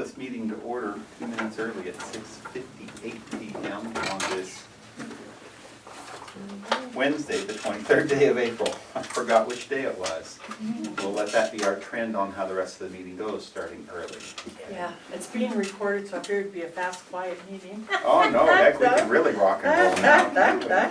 this meeting to order 2 minutes early at 6:58 p.m. on this Wednesday, the 23rd day of April. I forgot which day it was. We'll let that be our trend on how the rest of the meeting goes, starting early. Yeah, it's being recorded, so I figured it'd be a fast, quiet meeting. Oh no, heck, we can really rock and roll now.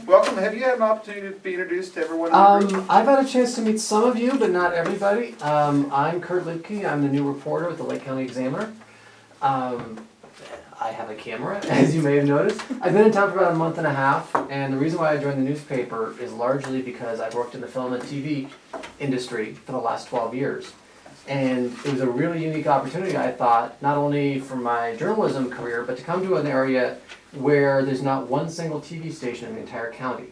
Welcome, have you had an opportunity to be introduced to everyone in the group? I've had a chance to meet some of you, but not everybody. I'm Kurt Liedtke. I'm the new reporter with the Lake County Examiner. I have a camera, as you may have noticed. I've been in town for about a month and a half, and the reason why I joined the newspaper is largely because I've worked in the film and TV industry for the last 12 years. And it was a really unique opportunity, I thought, not only for my journalism career, but to come to an area where there's not one single TV station in the entire county.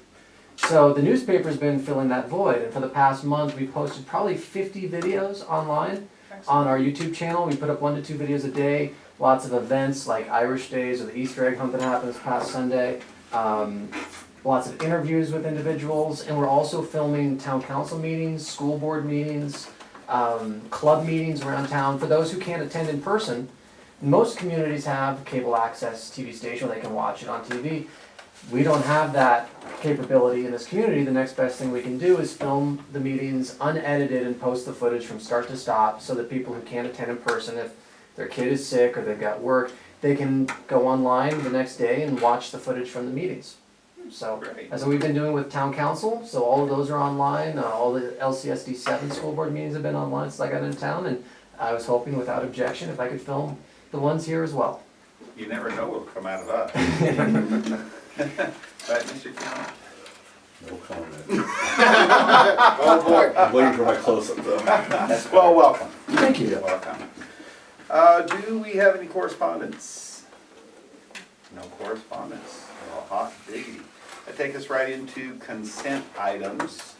So the newspaper's been filling that void, and for the past month we posted probably 50 videos online on our YouTube channel. We put up 1 to 2 videos a day, lots of events like Irish Days or the Easter egg hunt that happened this past Sunday, lots of interviews with individuals, and we're also filming town council meetings, school board meetings, club meetings around town. For those who can't attend in person, most communities have cable access TV station where they can watch it on TV. We don't have that capability in this community. The next best thing we can do is film the meetings unedited and post the footage from start to stop so that people who can't attend in person, if their kid is sick or they've got work, they can go online the next day and watch the footage from the meetings. So Great. that's what we've been doing with town council. So all of those are online. All the LCSD 7 school board meetings have been online since I got into town, and I was hoping without objection if I could film the ones here as well. You never know what'll come out of us. Right, Mr. Count? No comment. Oh boy. I'm waiting for my close-up though. Well, welcome. Thank you. Welcome. Do we have any correspondence? No correspondence. Well, hot diggity. That takes us right into consent items.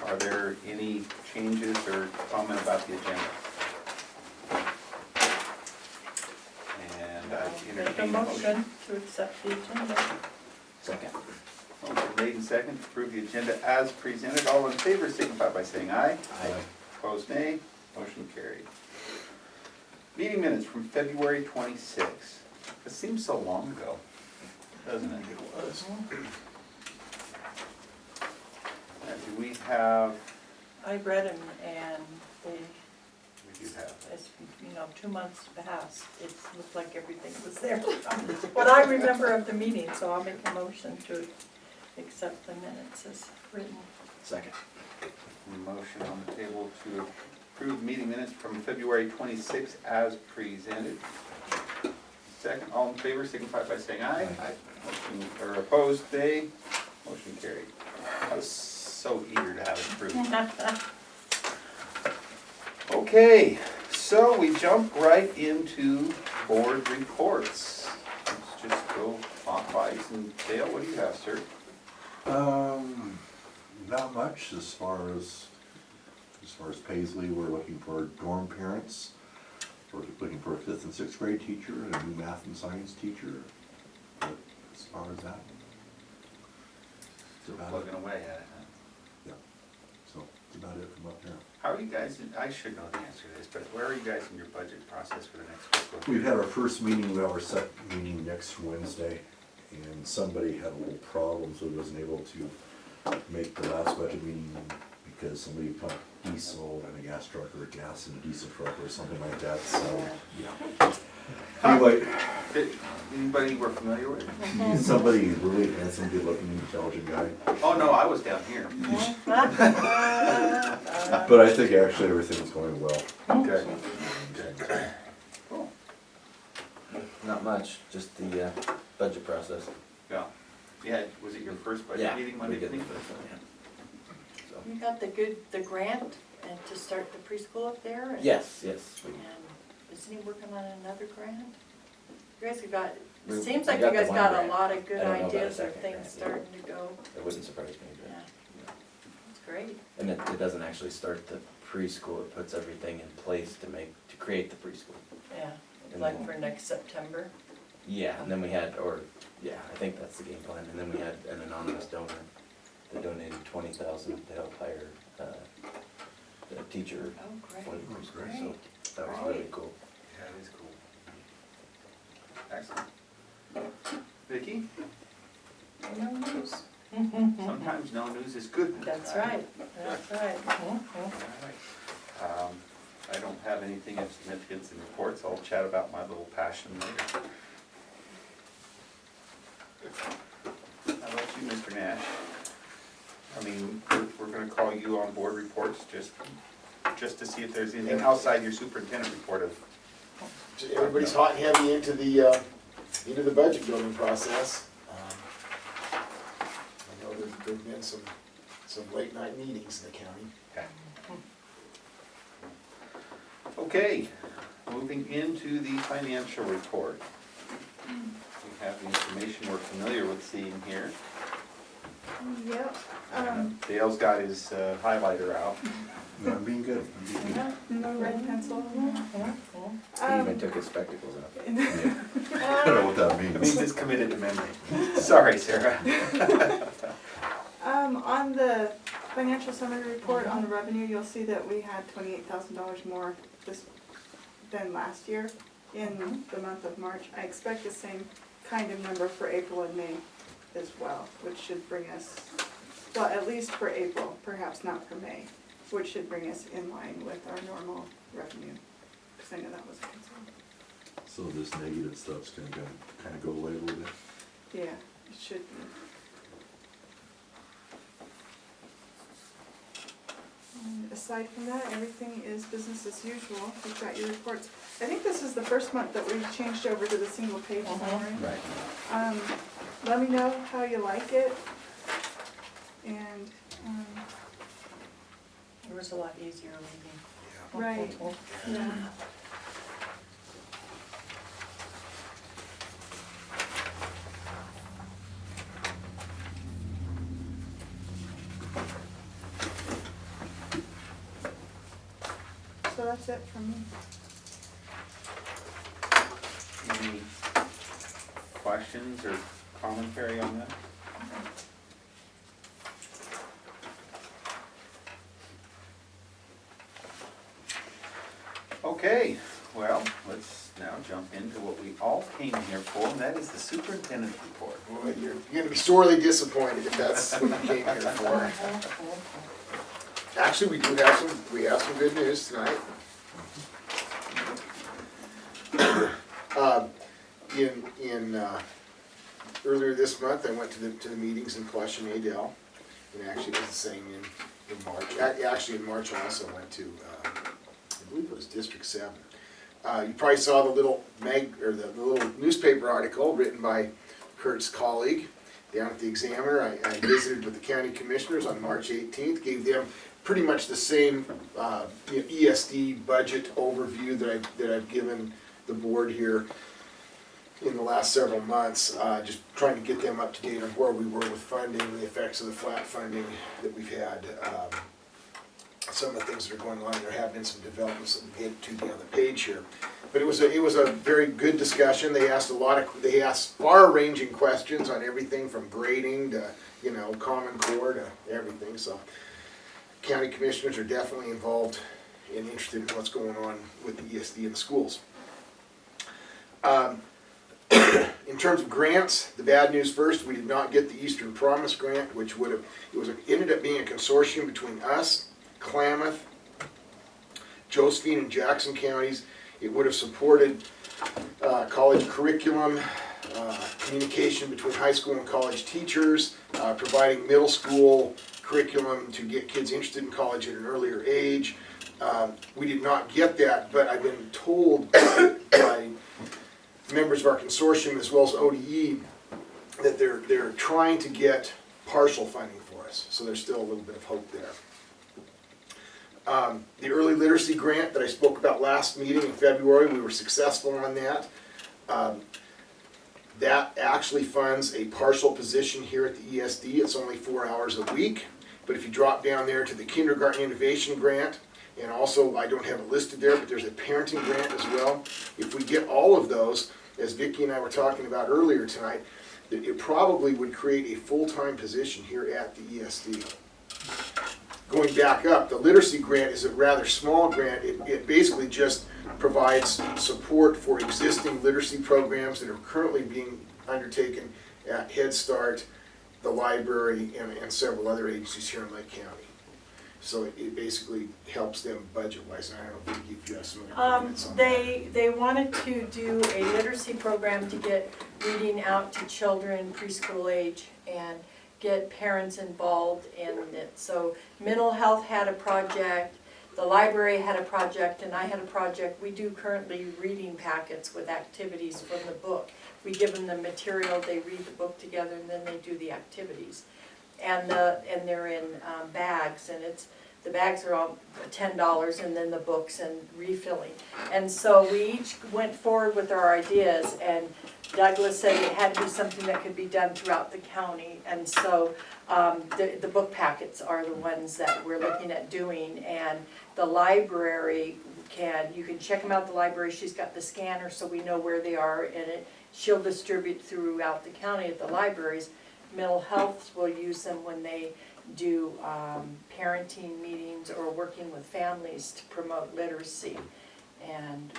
Are there any changes or comment about the agenda? And I Make a entertain a motion to accept the agenda. Second. Motion made and second to approve the agenda as presented. All in favor signify by saying aye. Aye. Opposed, nay. Motion carried. Meeting minutes from February 26th. It seems so long ago, doesn't it? It was. Do we have, I read them and they, we do have, as, 2 months passed, it looked like everything was there. What I remember of the meeting, so I'll make a motion to accept the minutes as written. Second. motion on the table to approve meeting minutes from February 26th as presented. Second, all in favor signify by saying aye. Aye. Motion, or opposed, nay. Motion carried. I was so eager to have it approved. Okay, so we jump right into board reports. Let's just go clockwise. And Dale, what do you have, sir? Not much as far as Paisley. We're looking for dorm parents. We're looking for a 5th and 6th grade teacher and a new math and science teacher. But as far as that, Still plugging away at it, huh? yeah. So that's about it from up there. How are you guys, I should know the answer to this, but where are you guys in your budget process for the next fiscal year? We've had our first meeting, we have our second meeting next Wednesday, and somebody had a little problem, so wasn't able to make the last budget meeting because somebody pumped diesel in a gas truck or gas in a diesel truck or something like that, so, yeah. Anyway, Anybody we're familiar with? he's somebody really handsome, good-looking, intelligent guy. Oh, no, I was down here. But I think actually everything's going well. Okay. Good. Cool. Not much, just the budget process. Yeah. Yeah, was it your first budget meeting we Monday did the evening? first one, yeah. So. You got the grant and to start the preschool up there? And, Yes. And isn't he working on another grant? You guys have got, We it seems like got you the guys one got a grant. lot of good I don't know about a ideas of second things grant, yeah. starting to go. It wouldn't surprise me. Yeah, But, that's great. and it doesn't actually start the preschool, it puts everything in place to create the preschool. Yeah, And like then- for next September. Yeah, and then we had, I think that's the game plan, and then we had an anonymous donor that donated $20,000 to help hire the teacher Oh, great. for the preschool, Great. so that was really cool. Yeah, it is cool. Excellent. Vicki, No news. sometimes no news is good news. That's right, that's right. All right. I don't have anything of significance in reports, I'll chat about my little passion later. How about you, Mr. Nash? I mean, we're gonna call you on board reports just to see if there's anything outside your superintendent report of. Everybody's hot and heavy into the budget building process. I know there've been some late night meetings in the county. Okay, moving into the financial report. We have the information we're familiar with seeing here. Yep. Dale's got his highlighter out. No, I'm being good. I'm being good. No red pencil. He even took his spectacles off. I don't know what that It means means. it's committed to memory. Sorry, Sarah. On the financial summary report on the revenue, you'll see that we had $28,000 more than last year in the month of March. I expect the same kind of number for April and May as well, which should bring us, well, at least for April, perhaps not for May, which should bring us in line with our normal revenue, because I know that was a concern. So this negative stuff's gonna kind of go away a little bit. Yeah, it should be. And aside from that, everything is business as usual. You've got your reports. I think this is the first month that we've changed over to the single page summary. Right. Let me know how you like it. And, It was a lot easier reading. right, yeah. So that's it from me. Any questions or commentary on that? Okay, well, let's now jump into what we all came here for, and that is the superintendent's report. Well, you're gonna be sorely disappointed if that's what you came here for. Actually, we have some good news tonight. Earlier this month, I went to the meetings in Plush and Adel, and actually it was the same in March. Actually, in March, I also went to, I believe it was District 7. You probably saw the little the little newspaper article written by Kurt's colleague down at the Examiner. I visited with the county commissioners on March 18th, gave them pretty much the same ESD budget overview that I've given the board here in the last several months, just trying to get them up to date on where we were with funding, the effects of the flat funding that we've had, some of the things that are going on. There have been some developments that we'll get to on the page here, but it was a very good discussion. They asked far-ranging questions on everything from grading to Common Core to everything. So county commissioners are definitely involved and interested in what's going on with the ESD in the schools. In terms of grants, the bad news first, we did not get the Eastern Promise grant, which ended up being a consortium between us, Klamath, Josephine, and Jackson counties. It would have supported college curriculum, communication between high school and college teachers, providing middle school curriculum to get kids interested in college at an earlier age. We did not get that, but I've been told by members of our consortium as well as ODE that they're trying to get partial funding for us, so there's still a little bit of hope there. The early literacy grant that I spoke about last meeting in February, we were successful on that. That actually funds a partial position here at the ESD. It's only 4 hours a week, but if you drop down there to the kindergarten innovation grant, and also I don't have it listed there, but there's a parenting grant as well. If we get all of those, as Vicki and I were talking about earlier tonight, it probably would create a full-time position here at the ESD. going back up, the literacy grant is a rather small grant. It basically just provides support for existing literacy programs that are currently being undertaken at Head Start, the library, and several other agencies here in Lake County. So it basically helps them budget-wise, and I don't know, Vicki, if you have some other comments on that. They wanted to do a literacy program to get reading out to children preschool age and get parents involved in it. So mental health had a project, the library had a project, and I had a project. We do currently reading packets with activities from the book. We give them the material, they read the book together, and then they do the activities. And they're in bags, and the bags are all $10, and then the books and refilling. And so we each went forward with our ideas, and Douglas said it had to be something that could be done throughout the county. And so the book packets are the ones that we're looking at doing, and the library you can check them out at the library. She's got the scanner, so we know where they are, and she'll distribute throughout the county at the libraries. Mental health will use them when they do parenting meetings or working with families to promote literacy. And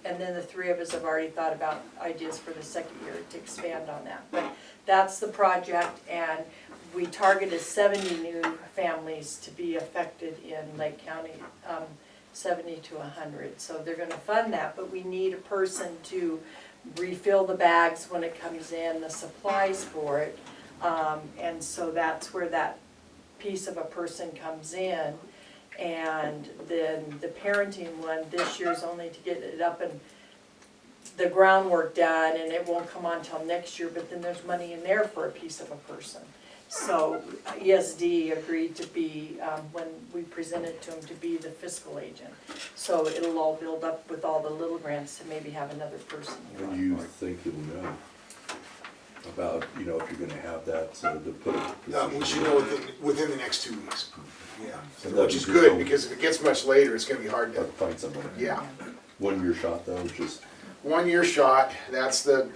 then the three of us have already thought about ideas for the second year to expand on that. But that's the project, and we targeted 70 new families to be affected in Lake County, 70 to 100. So they're going to fund that, but we need a person to refill the bags when it comes in, the supplies for it, and so that's where that piece of a person comes in. And then the parenting one this year is only to get it up and the groundwork done, and it won't come on till next year, but then there's money in there for a piece of a person. So ESD agreed to be, when we presented to them, to be the fiscal agent. So it'll all build up with all the little grants to maybe have another person here. When do you think you'll know about, if you're gonna have that, to put a We should know within the next 2 weeks. Yeah, So that'd which be is good good, to- because if it gets much later, it's gonna be hard to, find someone. yeah. 1 year shot though, just, 1 year shot, that's the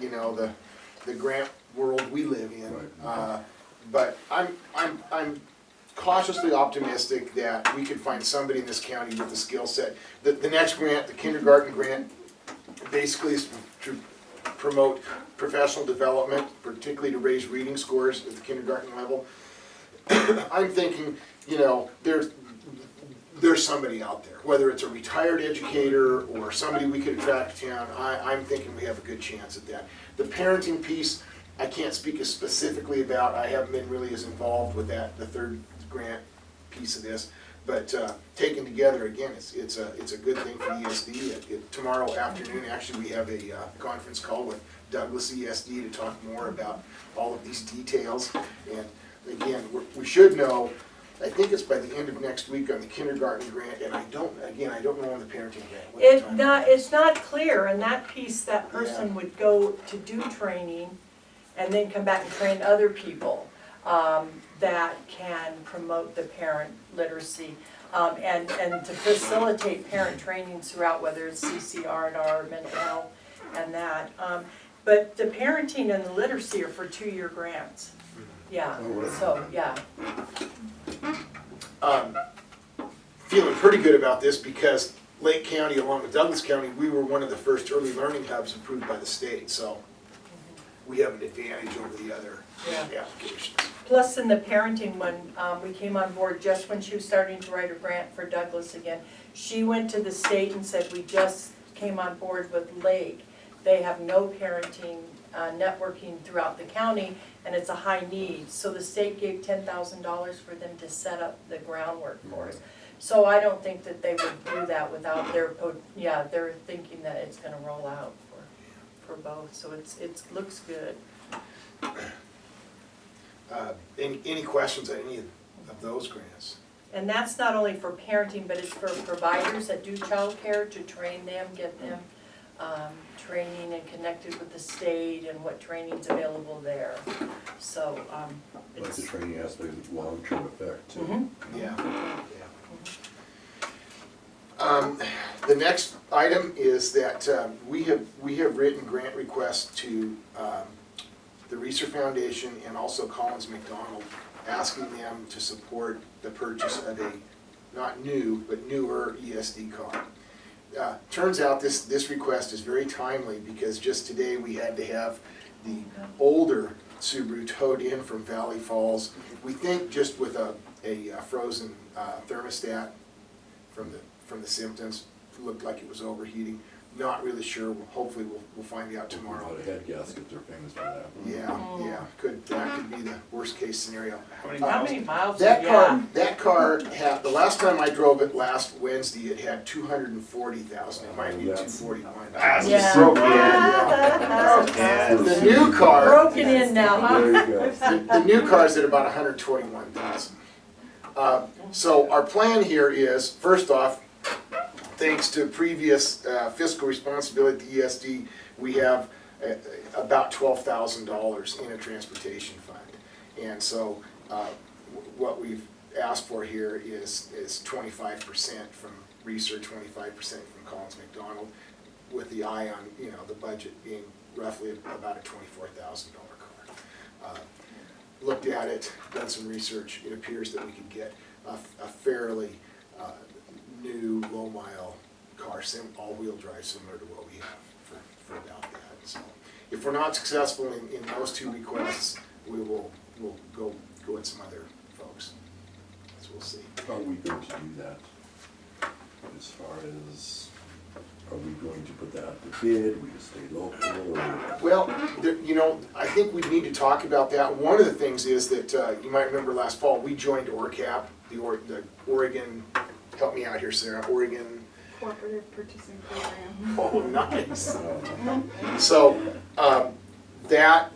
grant world we live in. Right. But I'm cautiously optimistic that we can find somebody in this county with the skill set. The next grant, the kindergarten grant, basically is to promote professional development, particularly to raise reading scores at the kindergarten level. I'm thinking, there's somebody out there, whether it's a retired educator or somebody we could attract to town. I'm thinking we have a good chance at that. The parenting piece, I can't speak as specifically about. I haven't been really as involved with that, the third grant piece of this. But taken together, again, it's a good thing for ESD. Tomorrow afternoon, actually, we have a conference call with Douglas ESD to talk more about all of these details. And again, we should know, I think it's by the end of next week on the kindergarten grant, and I don't know on the parenting grant. what the time It's not clear, and that piece, that person would go to do training and then come back and train other people that can promote the parent literacy and to facilitate parent trainings throughout, whether it's CCR&R, mental health, and that. But the parenting and the literacy are for 2-year grants. Yeah, so, yeah. Feeling pretty good about this because Lake County, along with Douglas County, we were one of the first early learning hubs approved by the state, so we have an advantage over the other applications. Plus in the parenting one, we came on board just when she was starting to write her grant for Douglas again. She went to the state and said, we just came on board with Lake. They have no parenting networking throughout the county, and it's a high need. So the state gave $10,000 for them to set up the groundwork for us. So I don't think that they would do that without their, they're thinking that it's gonna roll out for both, so it looks good. Any questions on any of those grants? And that's not only for parenting, but it's for providers that do childcare, to train them, get them training and connected with the state and what training's available there. So like it's. the training aspect of long-term effect too. Mm-hmm. Yeah. The next item is that we have written grant requests to the Reeser Foundation and also Collins McDonald asking them to support the purchase of a, not new, but newer ESD car. Turns out this request is very timely because just today we had to have the older Subaru towed in from Valley Falls. We think just with a frozen thermostat from the symptoms, looked like it was overheating. Not really sure. Hopefully we'll find out tomorrow. A head gasket, they're famous for that. Yeah, that could be the worst case scenario. How many miles? That car had, the last time I drove it last Wednesday, it had 240,000. It might be 241. That's Yeah. broken in. The new car, Broken in now, huh? There you go. the new car's at about 121,000. So our plan here is, first off, thanks to previous fiscal responsibility at the ESD, we have about $12,000 in a transportation fund. And so what we've asked for here is 25% from research, 25% from Collins McDonald, with the eye on, you know, the budget being roughly about a $24,000 car. Looked at it, done some research, it appears that we could get a fairly new low-mile car, all-wheel drive, similar to what we have for about that. So if we're not successful in those two requests, we'll go with some other folks. So we'll see. How are we going to do that? As far as, are we going to put that out to bid, we just stay local, or? Well, you know, I think we need to talk about that. One of the things is that, you might remember last fall, we joined ORCAP, the Oregon, help me out here, Sarah, Oregon. Cooperative Purchasing Program. Oh, nice. So, that,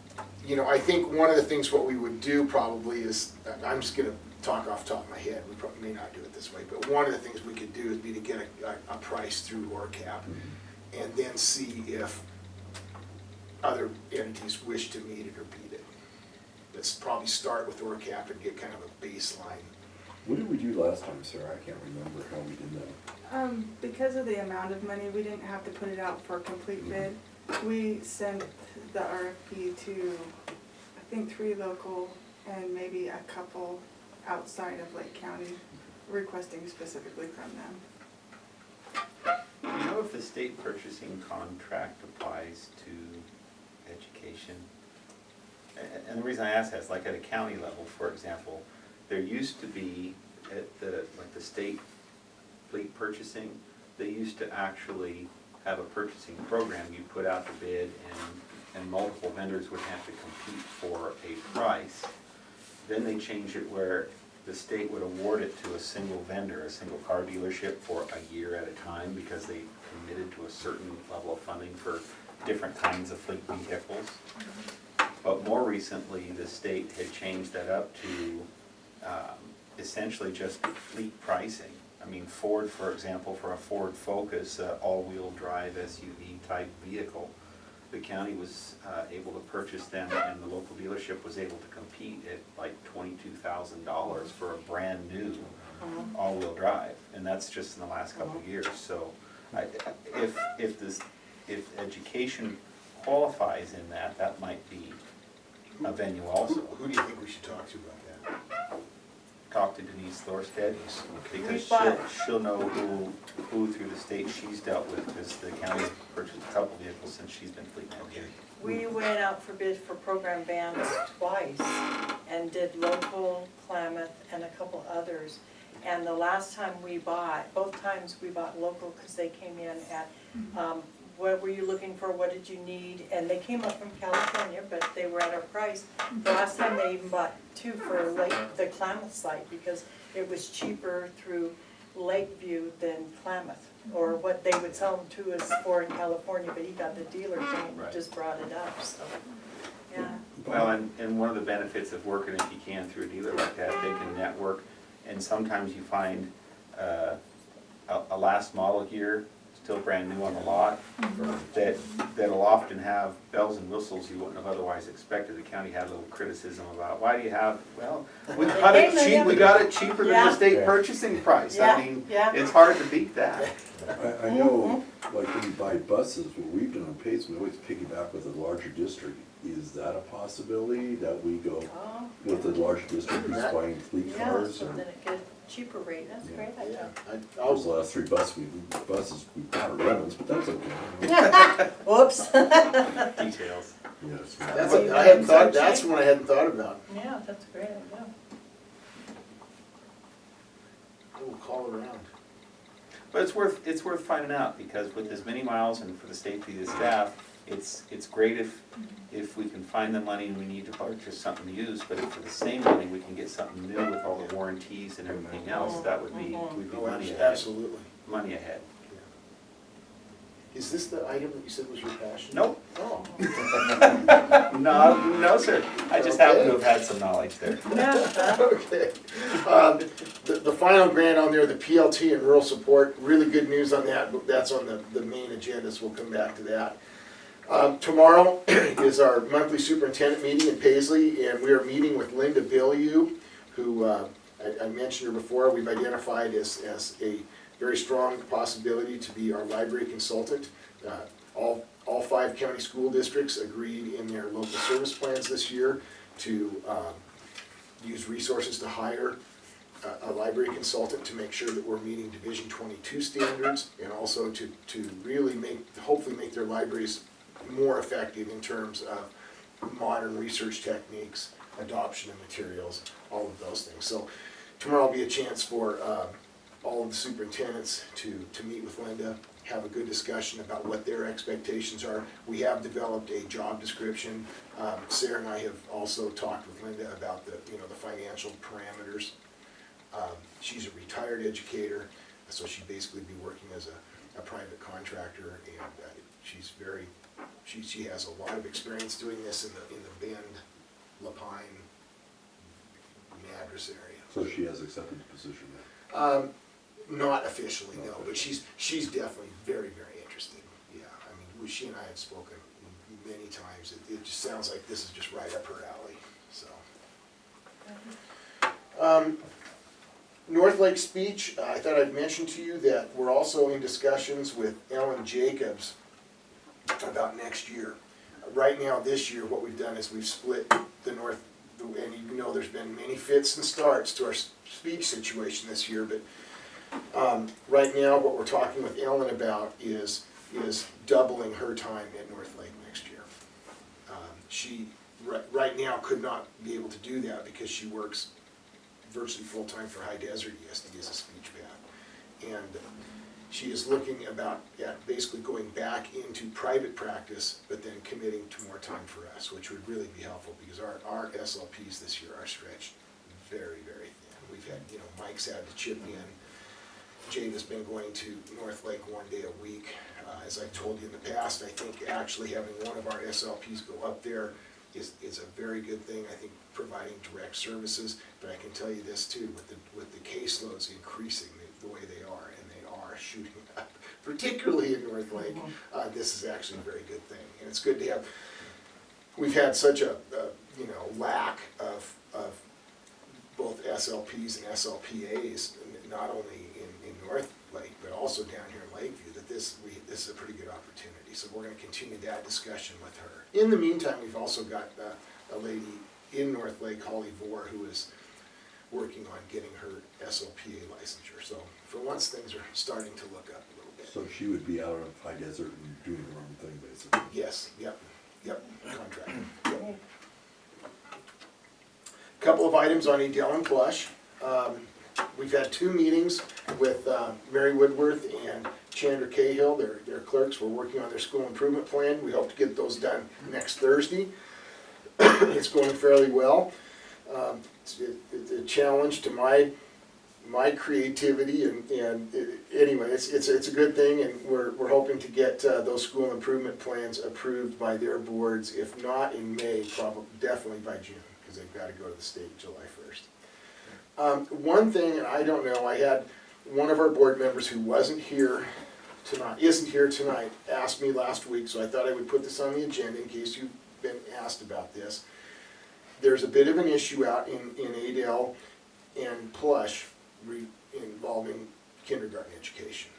you know, I think one of the things what we would do probably is, I'm just gonna talk off the top of my head, we probably may not do it this way, but one of the things we could do is be to get a price through ORCAP and then see if other entities wish to meet it or beat it. Let's probably start with ORCAP and get kind of a baseline. What did we do last time, Sarah? I can't remember how we did that. Because of the amount of money, we didn't have to put it out for a complete bid. We sent the RFP to, I think, 3 local and maybe a couple outside of Lake County, requesting specifically from them. Do you know if the state purchasing contract applies to education? And the reason I ask that is, like at a county level, for example, there used to be at the state fleet purchasing, they used to actually have a purchasing program. You put out the bid and multiple vendors would have to compete for a price. Then they changed it where the state would award it to a single vendor, a single car dealership for a year at a time because they committed to a certain level of funding for different kinds of fleet vehicles. But more recently, the state had changed that up to essentially just fleet pricing. I mean, Ford, for example, for a Ford Focus, all-wheel drive SUV type vehicle, the county was able to purchase them and the local dealership was able to compete at like $22,000 for a brand new all-wheel drive. And that's just in the last couple of years. So if education qualifies in that, that might be a venue also. Who do you think we should talk to about that? Talk to Denise Thorstead, because But- she'll know who through the state she's dealt with, because the county's purchased a couple vehicles since she's been fleet manager. We went out for bid for program vans twice and did local, Klamath, and a couple others. And the last time we bought, both times we bought local because they came in at, what were you looking for, what did you need? And they came up from California, but they were at our price. The last time they even bought 2 for the Klamath site because it was cheaper through Lakeview than Klamath. Or what they would sell them to us for in California, but he got the dealer thing and Right. just brought it up, so, yeah. Well, and one of the benefits of working, if you can, through a dealer like that, they can network, and sometimes you find a last model year still brand new on the lot, that'll often have bells and whistles you wouldn't have otherwise expected. The county had a little criticism about, why do you have, well, we got it cheap, we got it cheaper than the Yeah. state purchasing price. Yeah, I mean, yeah. it's hard to beat that. I know, like when you buy buses, what we've done on Pace, we always piggyback with a larger district. Is that a possibility that we go Oh, with the larger district who's buying fleet yeah, cars? so or- then it get a cheaper rate, that's a great Yeah, idea. Those last three buses we bought are Reynolds, but that's okay. Whoops. Details. Yes. That's one I hadn't thought about. Yeah, that's a great idea. We'll call it around. But it's worth finding out, because with as many miles and for the safety of the staff, it's great if we can find the money and we need to purchase something used, but if for the same money we can get something new with all the warranties and everything else, that would be, we'd be Oh, money ahead. absolutely. Money ahead. Is this the item that you said was your passion? Nope. Oh. No, sir. I just happen to have had some knowledge there. Okay. The final grant on there, the PLT and rural support, really good news on that, but that's on the main agenda, so we'll come back to that. Tomorrow is our monthly superintendent meeting in Paisley, and we are meeting with Linda Bilyeu, who I mentioned her before. We've identified as a very strong possibility to be our library consultant. All 5 county school districts agreed in their local service plans this year to use resources to hire a library consultant to make sure that we're meeting Division 22 standards, and also to really hopefully make their libraries more effective in terms of modern research techniques, adoption of materials, all of those things. So tomorrow will be a chance for all of the superintendents to meet with Linda, have a good discussion about what their expectations are. We have developed a job description. Sarah and I have also talked with Linda about the financial parameters. She's a retired educator, so she'd basically be working as a private contractor, and she has a lot of experience doing this in the Bend, Lapine, Madras area. So she has accepted the position now? Not officially, no, but she's definitely very, very interested. Yeah, I mean, she and I have spoken many times. It just sounds like this is just right up her alley, so. North Lake Speech, I thought I'd mention to you that we're also in discussions with Ellen Jacobs about next year. Right now, this year, what we've done is we've split the North, and you know there's been many fits and starts to our speech situation this year, but right now, what we're talking with Ellen about is doubling her time at North Lake next year. She right now could not be able to do that because she works virtually full-time for High Desert ESD as a speech path. And she is looking at basically going back into private practice, but then committing to more time for us, which would really be helpful, because our SLPs this year are stretched very, very thin. We've had, Mike's had to chip in. Jade has been going to North Lake one day a week. As I told you in the past, I think actually having one of our SLPs go up there is a very good thing. I think providing direct services, but I can tell you this too, with the caseloads increasing the way they are, and they are shooting up, particularly in North Lake, this is actually a very good thing. And it's good to have, we've had such a lack of both SLPs and SLPAs, not only in North Lake, but also down here in Lakeview, that this is a pretty good opportunity. So we're going to continue that discussion with her. In the meantime, we've also got a lady in North Lake, Holly Vore, who is working on getting her SLPA licensure. So for once, things are starting to look up a little bit. So she would be out of High Desert and doing her own thing, basically? Yes, yep, contract. Yep. Couple of items on Edel and Plush. We've had 2 meetings with Mary Woodworth and Chandra Cahill, their clerks. We're working on their school improvement plan. We hope to get those done next Thursday. It's going fairly well. It's a challenge to my creativity, and anyway, it's a good thing, and we're hoping to get those school improvement plans approved by their boards, if not in May, probably definitely by June, because they've got to go to the state July 1st. One thing, and I don't know, I had one of our board members who wasn't here isn't here tonight, asked me last week, so I thought I would put this on the agenda in case you've been asked about this. There's a bit of an issue out in Adel and Plush involving kindergarten education.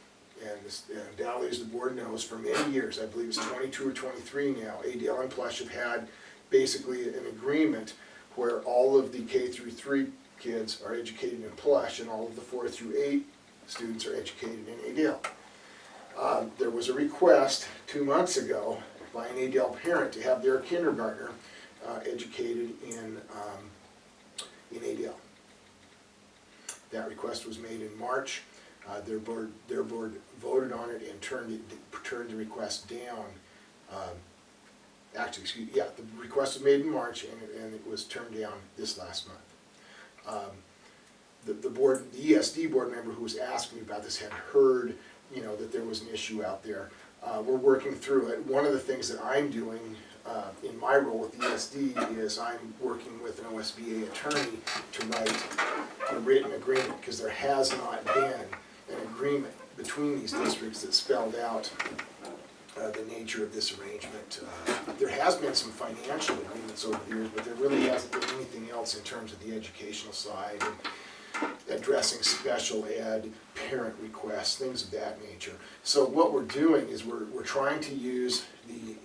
And this, undoubtedly, as the board knows, for many years, I believe it's 22 or 23 now, Adel and Plush have had basically an agreement where all of the K through 3 kids are educated in Plush and all of the 4 through 8 students are educated in Adel. There was a request 2 months ago by an Adel parent to have their kindergartner educated in Adel. That request was made in March. Their board voted on it and turned the request down. Actually, excuse me, yeah, the request was made in March and it was turned down this last month. The ESD board member who was asking me about this had heard, that there was an issue out there. We're working through it. One of the things that I'm doing in my role with ESD is I'm working with an OSBA attorney to write a written agreement, because there has not been an agreement between these districts that spelled out the nature of this arrangement. There has been some financial agreements over the years, but there really hasn't been anything else in terms of the educational side and addressing special ed, parent requests, things of that nature. So what we're doing is we're trying to use the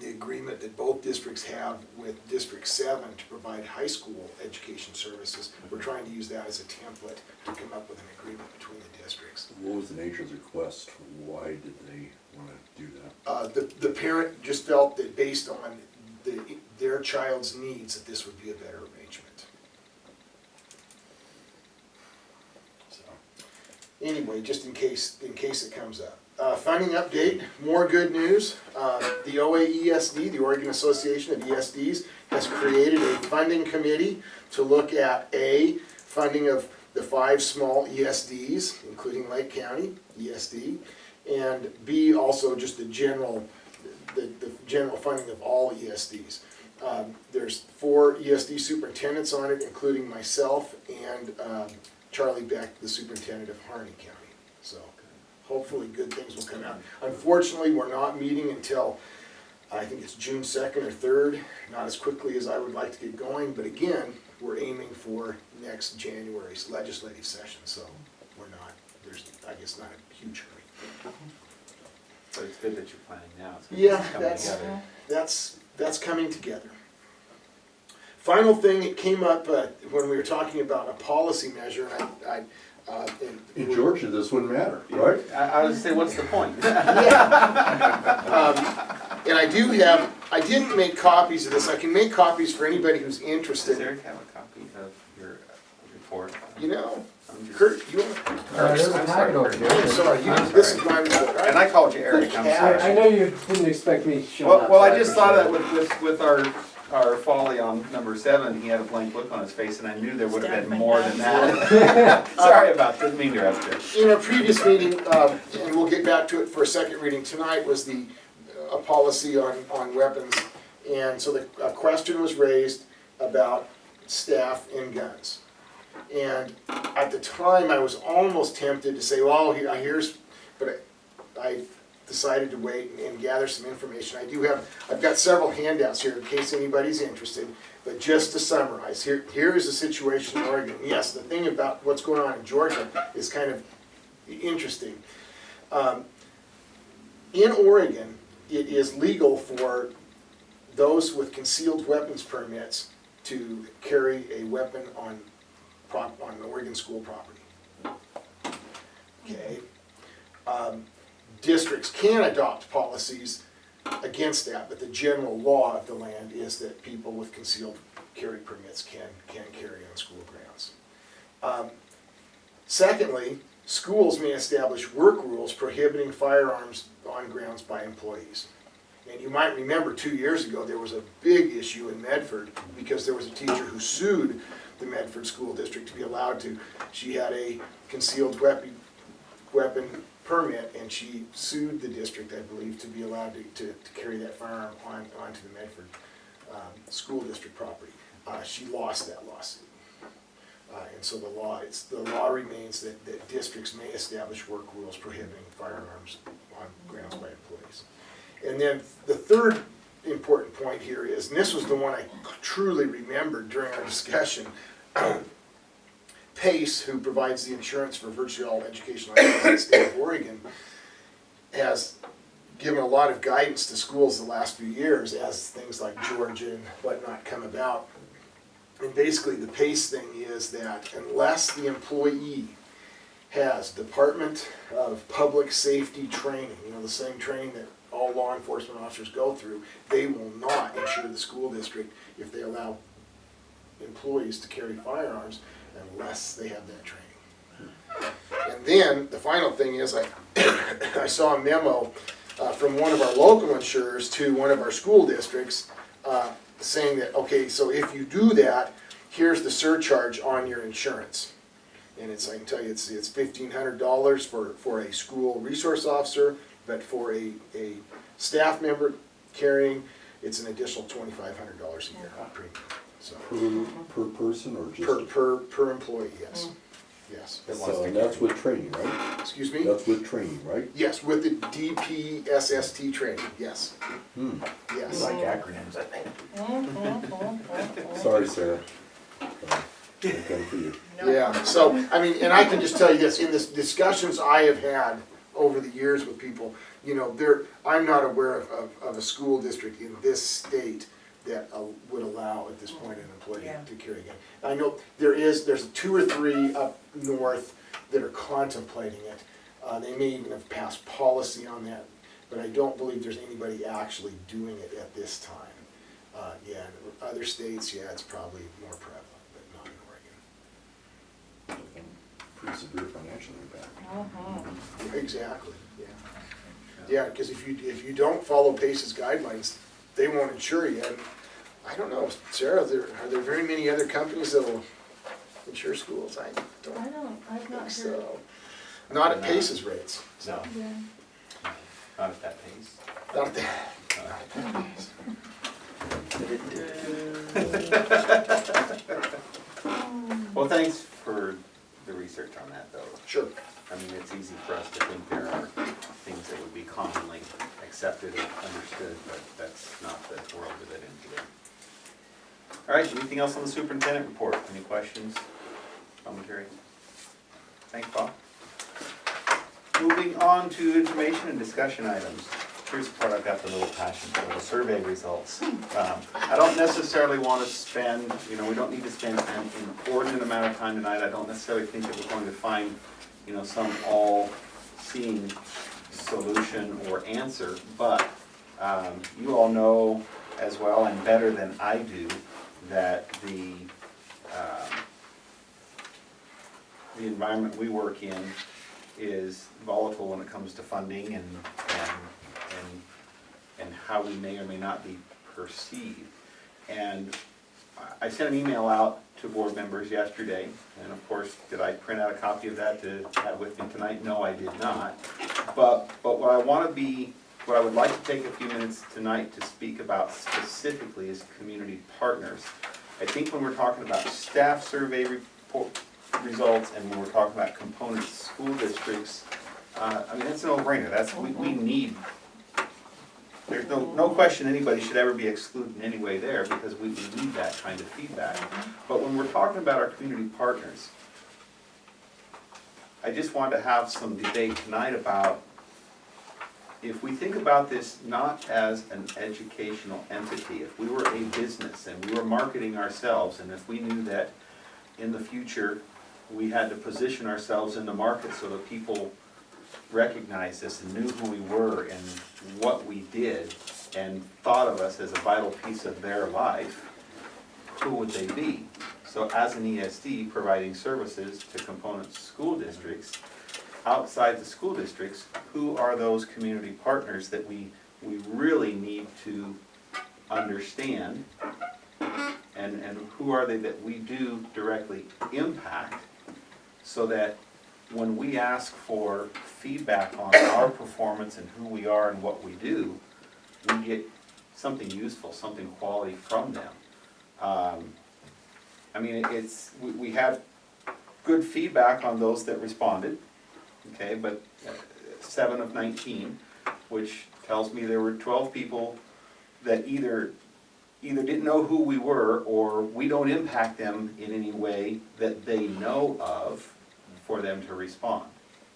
agreement that both districts have with District 7 to provide high school education services. We're trying to use that as a template to come up with an agreement between the districts. What was the nature of the request? Why did they want to do that? The parent just felt that based on their child's needs, that this would be a better arrangement. So, anyway, just in case it comes up. Funding update, more good news. The OAESD, the Oregon Association of ESDs, has created a funding committee to look at A, funding of the 5 small ESDs, including Lake County ESD, and B, also just the general funding of all ESDs. There's 4 ESD superintendents on it, including myself and Charlie Beck, the superintendent of Harney County. So hopefully good things will come out. Unfortunately, we're not meeting until, I think it's June 2nd or 3rd, not as quickly as I would like to get going, but again, we're aiming for next January's legislative session, so there's, I guess, not a huge hurry. But it's good that you're planning now. It's Yeah, coming together. that's coming together. Final thing, it came up when we were talking about a policy measure, In Georgia, this wouldn't matter, right? I was gonna say, what's the point? And I didn't make copies of this. I can make copies for anybody who's Does interested. Eric have a copy of your report? Kurt, you want to? There's a packet over here. I'm sorry, this is my report. All And right? I called you Eric, I'm sorry. I know you didn't expect me showing up. Well, so I just thought that appreciate with our folly on number 7, he had a blank look on his face, and I knew there would have been more than that. Sorry about that, didn't mean to interrupt you. In a previous meeting, and we'll get back to it for a second reading tonight, was a policy on weapons. And so a question was raised about staff and guns. And at the time, I was almost tempted to say, well, but I decided to wait and gather some information. I've got several handouts here in case anybody's interested, but just to summarize, here is the situation in Oregon. Yes, the thing about what's going on in Georgia is kind of interesting. In Oregon, it is legal for those with concealed weapons permits to carry a weapon on Oregon school property. Okay. Districts can adopt policies against that, but the general law of the land is that people with concealed carry permits can carry on school grounds. Secondly, schools may establish work rules prohibiting firearms on grounds by employees. And you might remember 2 years ago there was a big issue in Medford because there was a teacher who sued the Medford School District to be allowed to. She had a concealed weapon permit, and she sued the district, I believe, to be allowed to carry that firearm onto the Medford School District property. She lost that lawsuit. And so the law remains that districts may establish work rules prohibiting firearms on grounds by employees. And then the third important point here is, and this was the one I truly remembered during our discussion, PACE, who provides the insurance for virtually all educational activities in the state of Oregon, has given a lot of guidance to schools the last few years as things like Georgia and whatnot come about. And basically the PACE thing is that unless the employee has Department of Public Safety training, you know, the same training that all law enforcement officers go through, they will not insure the school district if they allow employees to carry firearms unless they have that training. And then the final thing is I saw a memo from one of our local insurers to one of our school districts saying that, okay, so if you do that, here's the surcharge on your insurance. And it's, I can tell you, it's $1,500 for a school resource officer, but for a staff member carrying, it's an additional $2,500 a year premium. So Per person or just? per employee, yes. Yes. So that's with training, right? Excuse me? That's with training, right? Yes, with the DPSST training, yes. Hmm. We Yes. like acronyms, I think. Sorry, Sarah. I'm coming for you. Yeah, so, I mean, and I can just tell you this, in the discussions I have had over the years with people, you know, I'm not aware of a school district in this state that would allow at this point an employee to carry a gun. I know there's 2 or 3 up north that are contemplating it. They may even have passed policy on that, but I don't believe there's anybody actually doing it at this time. Yeah, in other states, yeah, it's probably more prevalent, but not in Oregon. Pretty severe financial impact. Exactly, yeah. Yeah, because if you don't follow PACE's guidelines, they won't insure you. And I don't know, Sarah, are there very many other companies that will insure schools? I I've think not heard. so. Not at PACE's rates. No, Yeah. not at that pace. Not at that pace. Well, thanks for the research on that, though. Sure. I mean, it's easy for us to think there are things that would be commonly accepted and understood, but that's not the world we live in today. All right, anything else on the superintendent report? Any questions, commentary? Thanks, Bob. Moving on to information and discussion items. Here's the part I've got the little passion for, the survey results. I don't necessarily want to spend, you know, we don't need to spend an inordinate amount of time tonight. I don't necessarily think that we're going to find, you know, some all-seeing solution or answer, but you all know as well and better than I do that the environment we work in is volatile when it comes to funding and how we may or may not be perceived. And I sent an email out to board members yesterday, and of course, did I print out a copy of that to have with me tonight? No, I did not. But what I would like to take a few minutes tonight to speak about specifically is community partners. I think when we're talking about staff survey report results and when we're talking about component school districts, I mean, that's a no-brainer. We need. There's no question anybody should ever be excluded in any way there because we need that kind of feedback. But when we're talking about our community partners, I just wanted to have some debate tonight about if we think about this not as an educational entity, if we were a business and we were marketing ourselves and if we knew that in the future we had to position ourselves in the market so that people recognized us and knew who we were and what we did and thought of us as a vital piece of their life, who would they be? So as an ESD providing services to component school districts, outside the school districts, who are those community partners that we really need to understand and who are they that we do directly impact so that when we ask for feedback on our performance and who we are and what we do, we get something useful, something quality from them. I mean, we have good feedback on those that responded, okay, but 7 of 19, which tells me there were 12 people that either didn't know who we were, or we don't impact them in any way that they know of for them to respond.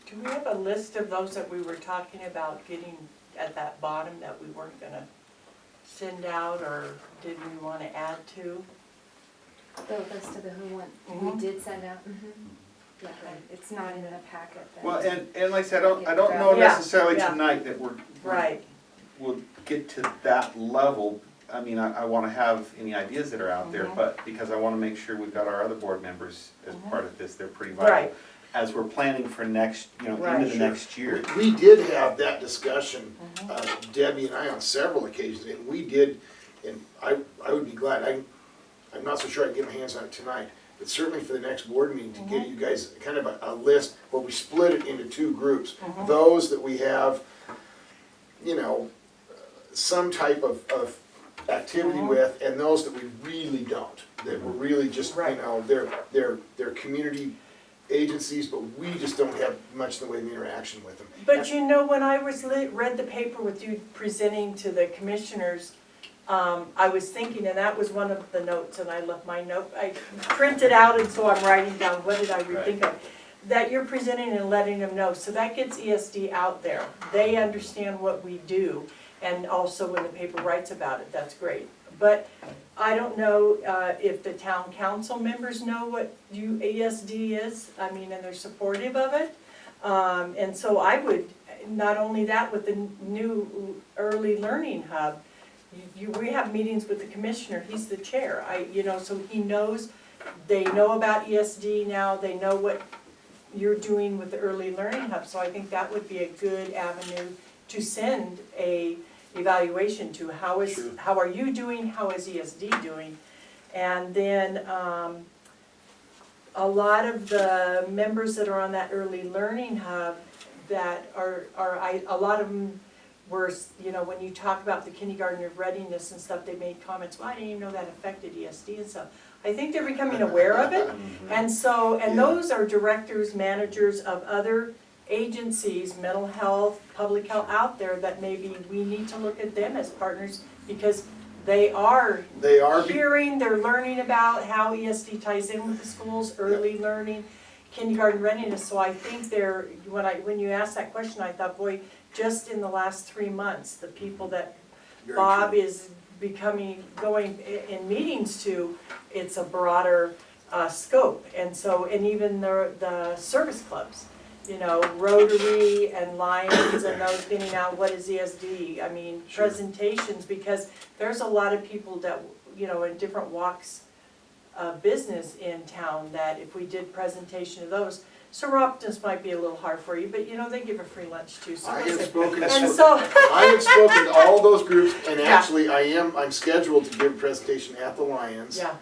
Do we have a list of those that we were talking about getting at that bottom that we weren't gonna send out, or did we wanna add to? The list of the who went, Mhm. we did send out, yeah, but it's not in the packet. that- Well, and like I said, I don't know Yeah, necessarily yeah. tonight that Right, we'll get to that level. I mean, I wanna have any ideas that are out there, Mhm. but because I wanna make sure we've got our other board members as Mhm. part of this, they're pretty Right. vital. As we're planning for next, into Right. the next year. We did have that discussion, Mhm. Debbie and I, on several occasions, and we did, and I would be glad, I'm not so sure I can get my hands on it tonight, but certainly for the next board meeting, to get you guys kind of a list where we split it into two groups. Mhm. Those that we have, you know, some type of activity Mhm. with, and those that we really don't, that we're really just, you Right. know, they're community agencies, but we just don't have much in the way of interaction with them. but you know, when I read the paper with you presenting to the commissioners, I was thinking, and that was one of the notes, and I left my note, I printed out, and so I'm writing down, what did I think of? That you're presenting and letting them know, so that gets ESD out there. They understand what we do, and also when the paper writes about it, that's great. But I don't know if the town council members know what ESD is, I mean, and they're supportive of it. And so I would, not only that, with the new early learning hub, we have meetings with the commissioner, he's the chair, so he knows, they know about ESD now, they know what you're doing with the early learning hub, so I think that would be a good avenue to send a evaluation to, how are you doing, how is ESD doing? And then, a lot of the members that are on that early learning hub that a lot of them were, when you talk about the kindergarten readiness and stuff, they made comments, well, I didn't even know that affected ESD and stuff. I think they're becoming aware of it, and so, and those are directors, managers of other agencies, mental health, public health out there, that maybe we need to look at them as partners, because they are hearing, they're learning about how ESD ties in with the schools, early learning, kindergarten readiness, so I think when you asked that question, I thought, boy, just in the last 3 months, the people that Bob is going in meetings to, it's a broader scope, and so, and even the service clubs, Rotary and Lions and those getting out, what is ESD, I mean, presentations, because there's a lot of people that, in different walks of business in town, that if we did presentation of those, Seroptins might be a little hard for you, but they give a free lunch too, so I listen. have spoken And to, so, I have spoken to all those groups, and Yeah. actually, I'm scheduled to give a presentation at the Lions. yeah,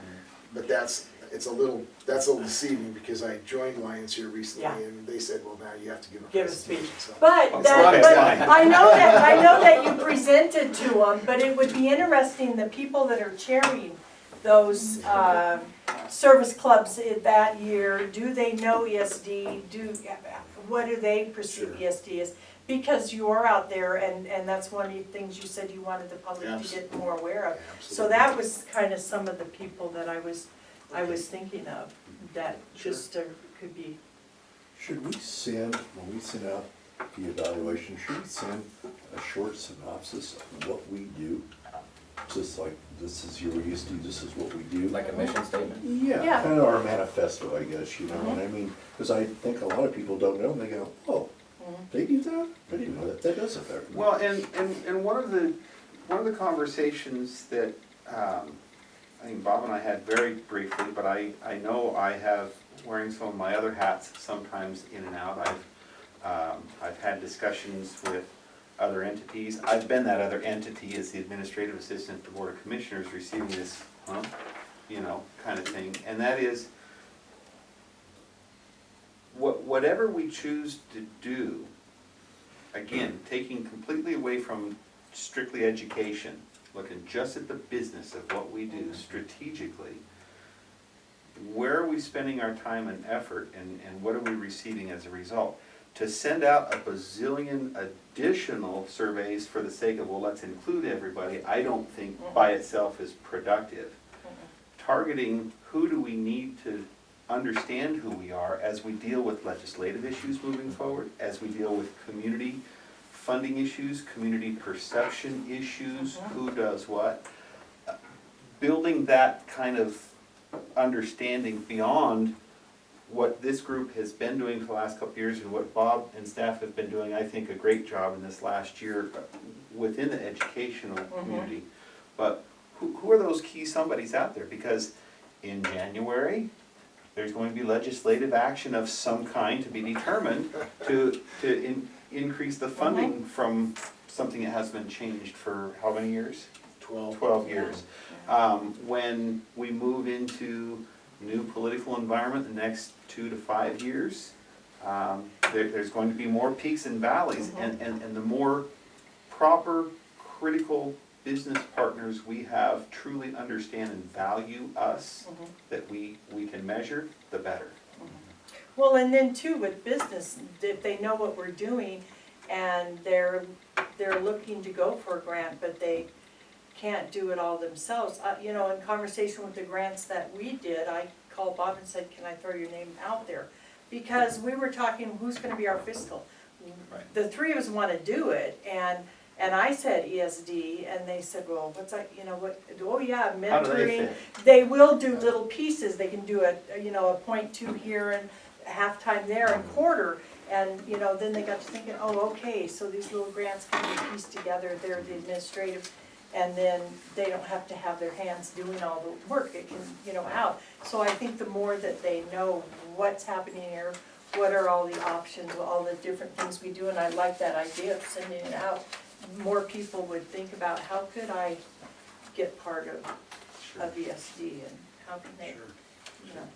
But that's a little deceiving, because I joined Lions here recently, Yeah. and they said, well, now you have to give a Give a presentation. speech. So- but It's not exciting. I know that you presented to them, but it would be interesting, the people that are chairing those service clubs that year, do they know ESD? What do they perceive Sure. ESD as? Because you are out there, and that's one of the things you said you wanted the public to get more aware of. So Absolutely. that was kind of some of the people that I was thinking of, that just could be. Should we send, when we send out the evaluation, should we send a short synopsis of what we do? Just like, this is your ESD, this is what we do? Like a mission statement? Yeah. Yeah, kind of our manifesto, I guess, you know what I mean? Because I think a lot of people don't know, and they go, oh, they do that? I didn't know that, that does affect me. Well, and one of the conversations that I think Bob and I had very briefly, but I know I have, wearing some of my other hats sometimes in and out, I've had discussions with other entities. I've been that other entity as the administrative assistant to the Board of Commissioners receiving this, kind of thing. And that is, whatever we choose to do, again, taking completely away from strictly education, looking just at the business of what we do strategically, where are we spending our time and effort, and what are we receiving as a result? To send out a bazillion additional surveys for the sake of, well, let's include everybody, I don't think by itself is productive. Targeting who do we need to understand who we are as we deal with legislative issues moving forward, as we deal with community funding issues, community perception issues, who does what. Building that kind of understanding beyond what this group has been doing for the last couple of years and what Bob and staff have been doing, I think, a great job in this last year within the educational community. But who are those key somebodies out there? Because in January, there's going to be legislative action of some kind to be determined to increase the funding from something that has been changed for how many years? 12 years. When we move into new political environment the next 2 to 5 years, there's going to be more peaks and valleys, and the more proper, critical business partners we have truly understand and value us, that we can measure, the better. Well, and then too, with business, if they know what we're doing and they're looking to go for a grant, but they can't do it all themselves. You know, in conversation with the grants that we did, I called Bob and said, can I throw your name out there? Because we were talking, who's gonna be our fiscal? Right. The three of us wanna do it, and I said ESD, and they said, well, what's that, you know, what, oh yeah, How do they mentoring. fit? They will do little pieces, they can do a 0.2 here and halftime there and quarter. And, you know, then they got to thinking, oh, okay, so these little grants can be pieced together, they're the administrative, and then they don't have to have their hands doing all the work, it can, you know, out. So I think the more that they know what's happening here, what are all the options, all the different things we do, and I like that idea of sending it out. More people would think about, how could I get part of ESD, and how can they, you know.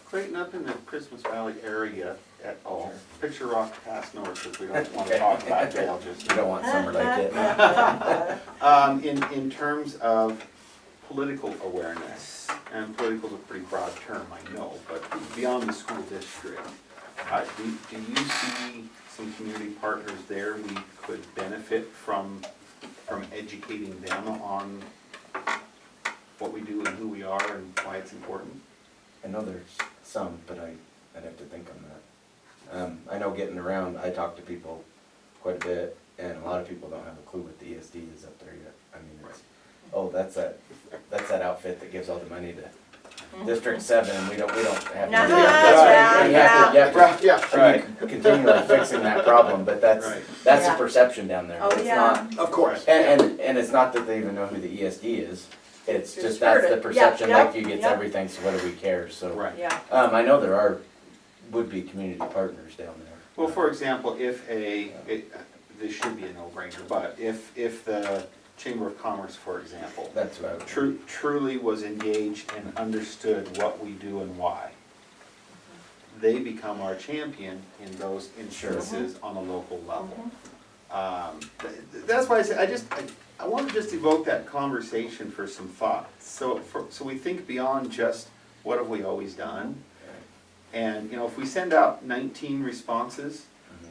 Clayton, up in the Christmas Valley area at all, Picture Rock past north, because we don't want to talk about jail just. You don't want summer like it. In terms of political awareness, and political is a pretty broad term, I know, but beyond the school district, do you see some community partners there we could benefit from educating them on what we do and who we are and why it's important? I know there's some, but I'd have to think on that. I know getting around, I talk to people quite a bit, and a lot of people don't have a clue what the ESD is up there yet. I mean, it's, oh, that's that outfit that gives all the money to District 7, and we don't have. No, to do that's that. right, You have to Yeah, Right. keep continually fixing that problem, but that's Right. the Yeah. perception down there. Oh, It's yeah. not, of course. and it's not that they even know who the ESD is. It's Just just that's heard the it. perception, Yep, like you gets yep. everything, so what do we care, so. Right. Yeah, I know there are, would-be community partners down there. Well, for example, if this should be a no-brainer, but if the Chamber of Commerce, for example, That's what I would. truly was engaged and understood what we do and why, they become our champion in those instances on a local level. That's why I say, I want to just evoke that conversation for some thought. So we think beyond just what have we always done. And, you know, if we send out 19 responses,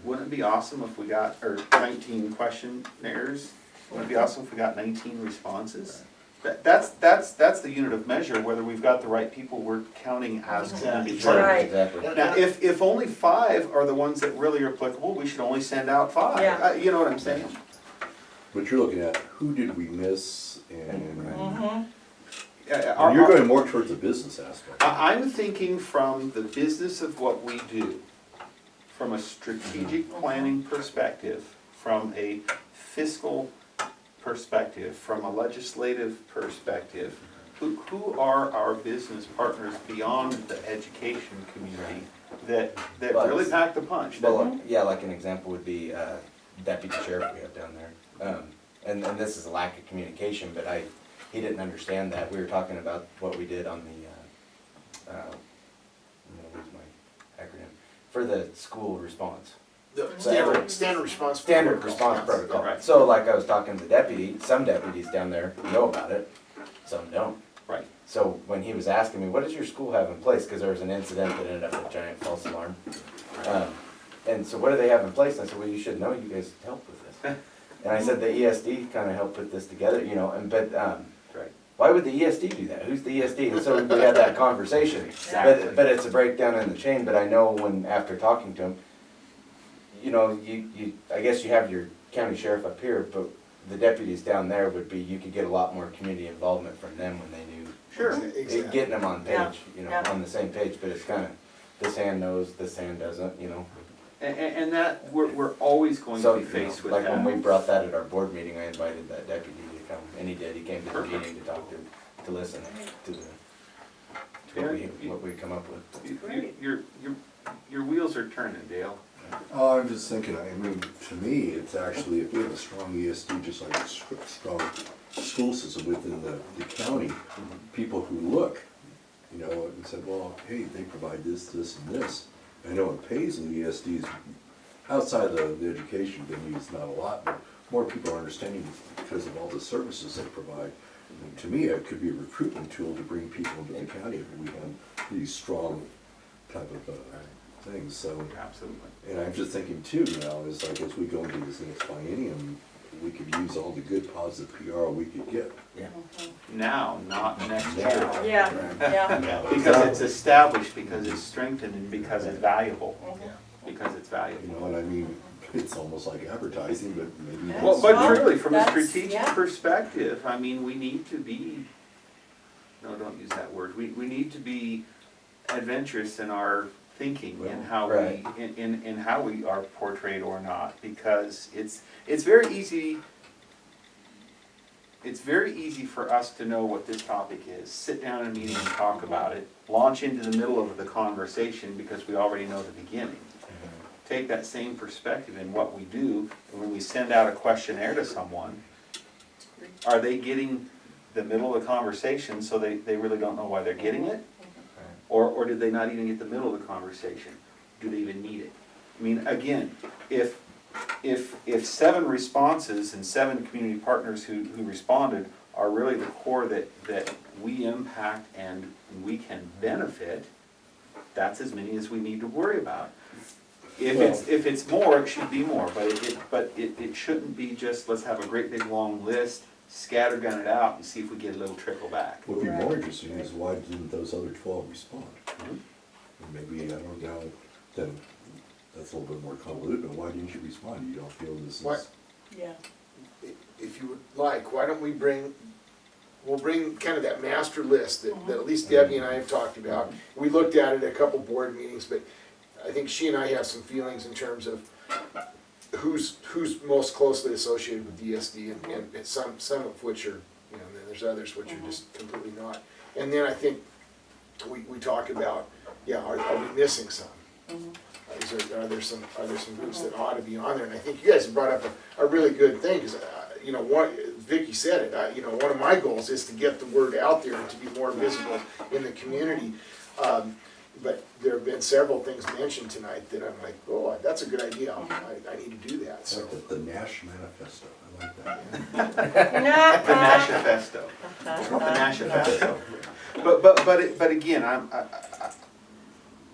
wouldn't it be awesome if we got, or 19 questionnaires, wouldn't it be awesome if we got 19 responses? That's the unit of measure, whether we've got the right people we're counting as community Sure. partners. Right. Exactly. Now, if only 5 are the ones that really are applicable, we should only send out 5. Yeah. You know what I'm saying? But you're looking at who did we miss, and Our- you're going more towards the business aspect. I'm thinking from the business of what we do, from a strategic planning perspective, from a fiscal perspective, from a legislative perspective. Who are our business partners beyond the education community that really pack the punch? Well, yeah, like an example would be deputy sheriff we have down there. And this is a lack of communication, but he didn't understand that. We were talking about what we did on the, I'm gonna lose my acronym, for the school response. The standard response. Standard response protocol. Right. So like I was talking to the deputy, some deputies down there know about it, some don't. Right. So when he was asking me, what does your school have in place? Cause there was an incident that ended up a giant false alarm. And so what do they have in place? And I said, well, you should know, you guys helped with this. And I said, the ESD kinda helped put this together, you know, Right. why would the ESD do that? Who's the ESD? And so we had that conversation. Exactly. But it's a breakdown in the chain, but I know when, after talking to him, you know, I guess you have your county sheriff up here, but the deputies down there would be, you could get a lot more community involvement from them when they knew. Sure. Exactly. Getting them on Yeah, page, you know, yeah. on the same page, but it's kinda, this hand knows, this hand doesn't, you know. And that, we're always going to So, be you know, faced with like that. when we brought that at our board meeting, I invited that deputy to come, and he did, he came to the Perfect. meeting to talk to listen to what we come up with. Your wheels are turning, Dale. Oh, I'm just thinking, I mean, to me, it's actually, if we have a strong ESD, just like a strong school system within the county, people who look, you know, and said, well, hey, they provide this, this, and this. I know it pays in the ESDs, outside the education venue, it's not a lot, but more people are understanding because of all the services they provide. And to me, it could be a recruitment tool to bring people into the county if we have these strong type of things, so. Absolutely. And I'm just thinking too, you know, is like as we go into this next biennium, we could use all the good positive PR we could get. Yeah. Now, not next year. Yeah, yeah. Because it's established, because it's strengthened, and because it's valuable. Because it's You valuable. know what I mean? It's almost like advertising, but maybe. Yeah. Well, it's- but Well, truly, from a that's- strategic yeah. perspective, I mean, we need to be, no, don't use that word, we need to be adventurous in our thinking and how we, Right. in how we are portrayed or not, because it's very easy for us to know what this topic is, sit down in a meeting and talk about it, launch into the middle of the conversation because we already know the beginning. Take that same perspective in what we do, and when we send out a questionnaire to someone, are they getting the middle of the conversation so they really don't know why they're getting it? Or did they not even get the middle of the conversation? Do they even need it? I mean, again, if 7 responses and 7 community partners who responded are really the core that we impact and we can benefit, that's as many as we need to worry about. If it's more, it should be more, but it shouldn't be just, let's have a great big long list, scattergun it out and see if we get a little trickle back. What would be more interesting is why didn't those other 12 respond? And maybe, I don't know, then that's a little bit more convoluted, but why didn't you respond? You don't feel this What? is. Yeah. If you would like, why don't we'll bring kind of that master list that at least Debbie and I have talked about. We looked at it at a couple board meetings, but I think she and I have some feelings in terms of who's most closely associated with DSD and some of which are, you know, then there's others which are just completely not. And then I think we talk about, yeah, are we missing some? Are there some groups that ought to be on there? And I think you guys have brought up a really good thing, because, you know, Vicki said it, you know, one of my goals is to get the word out there and to be more visible in the community. But there have been several things mentioned tonight that I'm like, oh, that's a good idea, I need to do that, I so. like the Nash Manifesto, I like that. The Nashifesto. The Nashifesto. But again,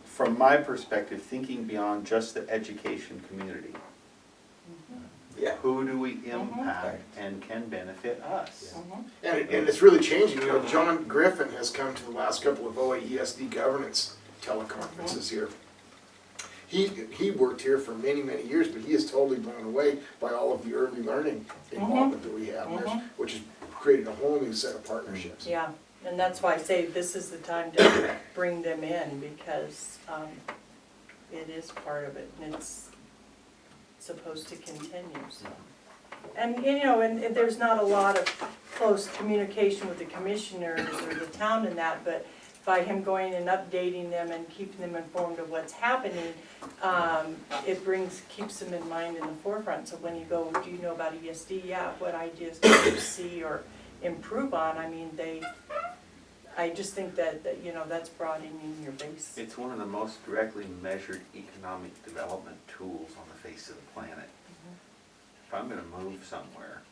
from my perspective, thinking beyond just the education community. Yeah. Who do we impact and can benefit us? And it's really changing, you know, John Griffin has come to the last couple of OAESD governance teleconferences here. He worked here for many, many years, but he is totally blown away by all of the early learning involvement that we have, which has created a whole new set of partnerships. Yeah, and that's why I say this is the time to bring them in, because it is part of it, and it's supposed to continue, so. And, you know, and there's not a lot of close communication with the commissioners or the town and that, but by him going and updating them and keeping them informed of what's happening, it keeps them in mind in the forefront. So when you go, do you know about ESD? Yeah, what ideas do you see or improve on? I mean, I just think that you know, that's broadening your base. It's one of the most directly measured economic development tools on the face of the planet. If I'm gonna move somewhere,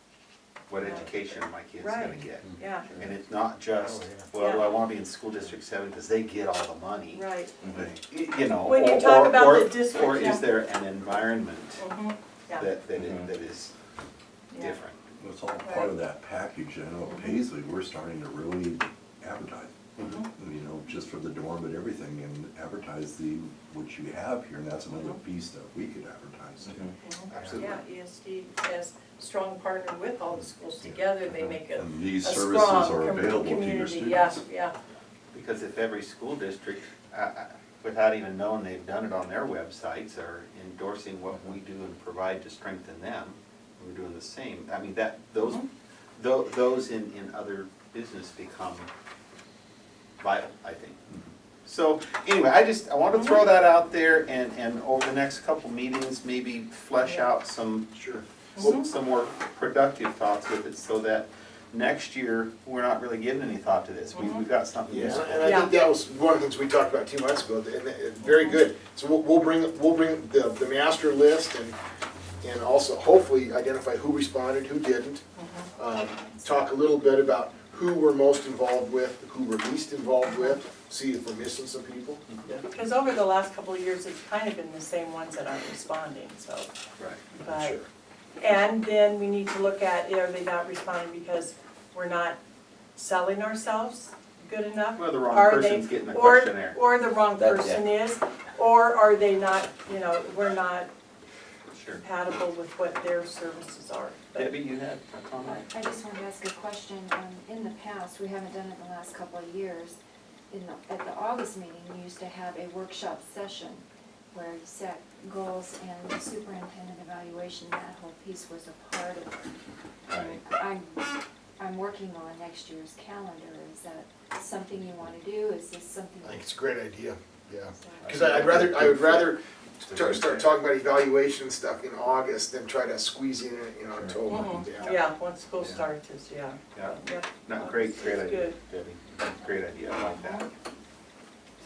what education are my kids gonna Right. get? Yeah, And it's not just, Oh, well, do I wanna be in school district 7 because they get all the money? right. You know, When you or- talk or- about or- the district, Or yeah. is there an environment Mhm. Yeah. that is Yeah. different? It's all part of that package. I know at Paisley, we're starting to really advertise. You know, just for the dorm and everything, and advertise what you have here, and that's another piece that we could advertise too. Absolutely. Yeah, ESD has strong partner with all the schools together, they make a And these a services strong are available to your community, yeah, students. yeah. Because if every school district, without even knowing they've done it on their websites, are endorsing what we do and provide to strengthen them, we're doing the same. I mean, those in other business become vital, I think. So, anyway, I want to throw that out there, and over the next couple meetings, maybe flesh out some more productive thoughts with it, so that next year, we're not really giving any thought to this. We've got something Yeah, useful. and I think that was one of the things we talked about 2 months ago, and very good. So we'll bring the master list and also hopefully identify who responded, who didn't. Talk a little bit about who we're most involved with, who we're least involved with, see if we're missing some people. Because over the last couple of years, it's kind of been the same ones that aren't responding, so. Right. But, Sure. and then we need to look at, are they not responding because we're not selling ourselves good enough? Well, the wrong Are they- person's getting the or- questionnaire. Or the wrong That- person is, or are they not, we're not Sure. compatible with what their services are. But- Debbie, you had a comment? I just wanted to ask a question. In the past, we haven't done it in the last couple of years. At the August meeting, we used to have a workshop session where you set goals and the superintendent evaluation, that whole piece was a part of it. Right. I'm working on next year's calendar. Is that something you want to do? Is this something? I think it's a great idea, yeah. So- Because I would rather start talking about evaluation stuff in August than try to squeeze in in October. Mhm. Yeah, once school Yeah. starts, is, yeah. Yeah. Yep. No, great It's idea, good. Debbie. Great idea, I like that.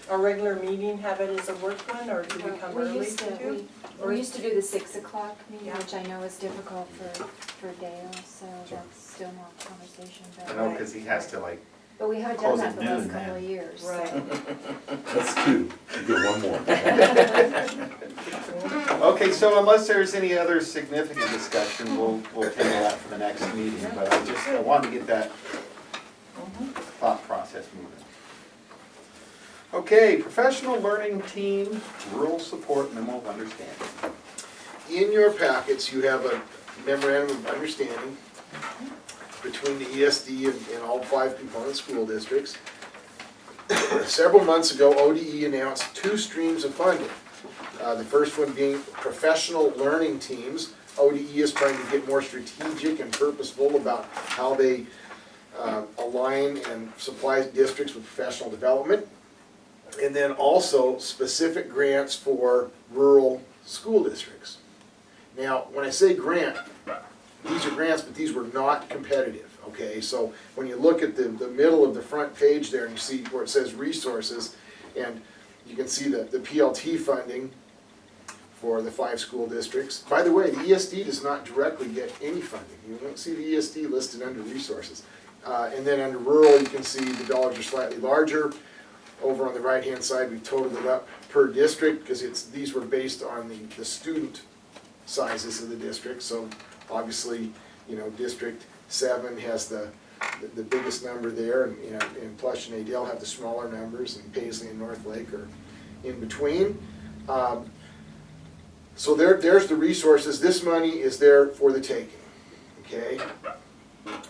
Our regular meeting, have it as a work one, or do we come We early used to do? We used to do the 6 o'clock meeting, Yeah. which I know is difficult for Dale, so that's still more conversation. I know, because he has to like, But we haven't Close done at that the last noon, couple man. of years. so- Right. That's 2. You get one more. okay, so unless there's any other significant discussion, we'll table that for the next meeting. But I wanted to get that thought process moving. Okay, professional learning team, rural support memo of understanding. In your packets, you have a memorandum of understanding between the ESD and all 5 component school districts. Several months ago, ODE announced 2 streams of funding. The first one being professional learning teams. ODE is trying to get more strategic and purposeful about how they align and supply districts with professional development. And then also specific grants for rural school districts. Now, when I say grant, these are grants, but these were not competitive, okay? So when you look at the middle of the front page there and you see where it says resources, and you can see the PLT funding for the 5 school districts. By the way, the ESD does not directly get any funding. You won't see the ESD listed under resources. And then under rural, you can see the dollars are slightly larger. Over on the right-hand side, we totaled it up per district, because these were based on the student sizes of the district. So obviously, District 7 has the biggest number there, and Plush and Adel have the smaller numbers, and Paisley and North Lake are in between. So there's the resources. This money is there for the taking, okay?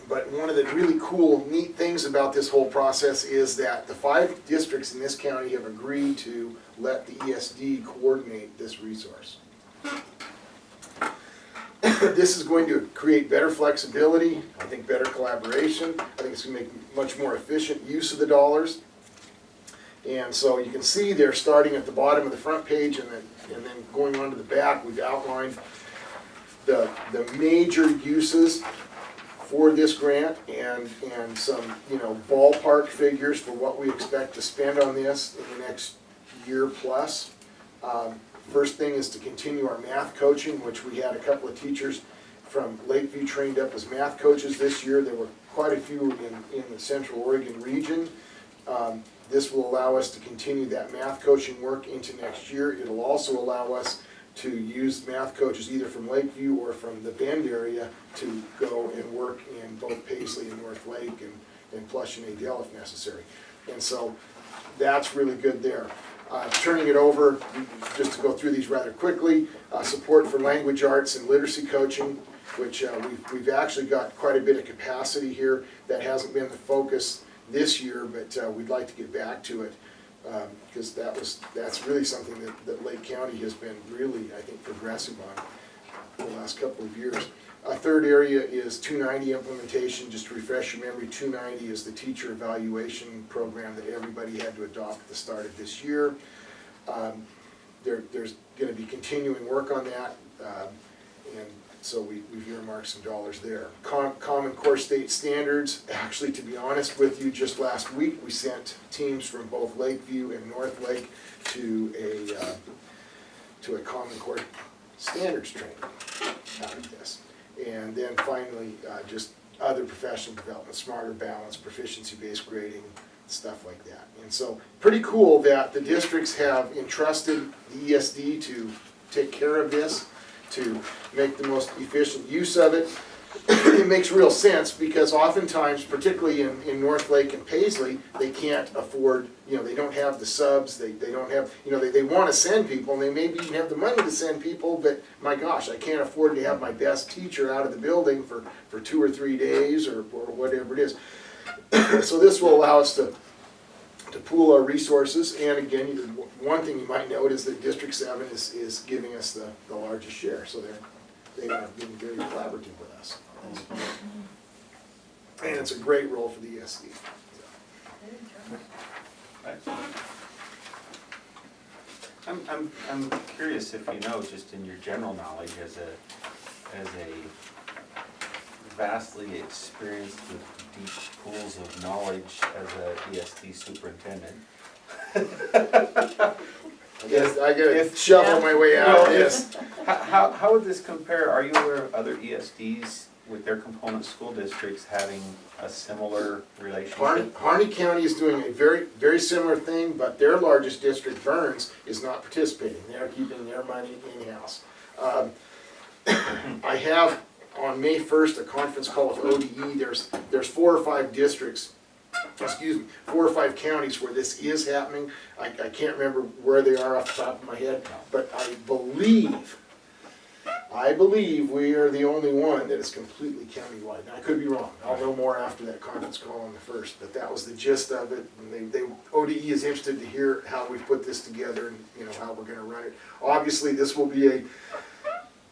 But one of the really cool, neat things about this whole process is that the 5 districts in this county have agreed to let the ESD coordinate this resource. This is going to create better flexibility, I think better collaboration. I think it's going to make much more efficient use of the dollars. And so you can see they're starting at the bottom of the front page and then going on to the back. We've outlined the major uses for this grant and some ballpark figures for what we expect to spend on this in the next year plus. First thing is to continue our math coaching, which we had a couple of teachers from Lakeview trained up as math coaches this year. There were quite a few in the Central Oregon region. This will allow us to continue that math coaching work into next year. It'll also allow us to use math coaches either from Lakeview or from the Bend area to go and work in both Paisley and North Lake and Plush and Adel if necessary. And so that's really good there. Turning it over, just to go through these rather quickly, support for language arts and literacy coaching, which we've actually got quite a bit of capacity here. That hasn't been the focus this year, but we'd like to get back to it because that's really something that Lake County has been really, I think, progressive on for the last couple of years. A third area is 290 implementation. Just to refresh your memory, 290 is the teacher evaluation program that everybody had to adopt at the start of this year. There's going to be continuing work on that, and so we've earmarked some dollars there. Common Core State Standards, actually, to be honest with you, just last week we sent teams from both Lakeview and North Lake to a Common Core Standards training out of this. And then finally, just other professional development, smarter balance, proficiency-based grading, stuff like that. And so, pretty cool that the districts have entrusted the ESD to take care of this, to make the most efficient use of it. It makes real sense because oftentimes, particularly in North Lake and Paisley, they can't afford, they don't have the subs, they don't have, they want to send people and they maybe even have the money to send people, but my gosh, I can't afford to have my best teacher out of the building for 2 or 3 days or whatever it is. So this will allow us to pool our resources, and again, one thing you might note is that District 7 is giving us the largest share, so they are being very collaborative with us. And it's a great role for the ESD. I'm curious if you know, just in your general knowledge, as a vastly experienced with deep pools of knowledge as a ESD superintendent. I gotta shuffle my way out. Well, Yes. How would this compare? Are you aware of other ESDs with their component school districts having a similar relationship? Harney County is doing a very, very similar thing, but their largest district, Burns, is not participating. They're keeping their money in-house. I have on May 1st a conference call with ODE. There's 4 or 5 districts, 4 or 5 counties where this is happening. I can't remember where they are off the top of my head, but I believe we are the only one that is completely countywide. Now, I could be wrong. I'll know more after that conference call on the 1st, but that was the gist of it. And ODE is interested to hear how we put this together and how we're going to run it. Obviously, this will be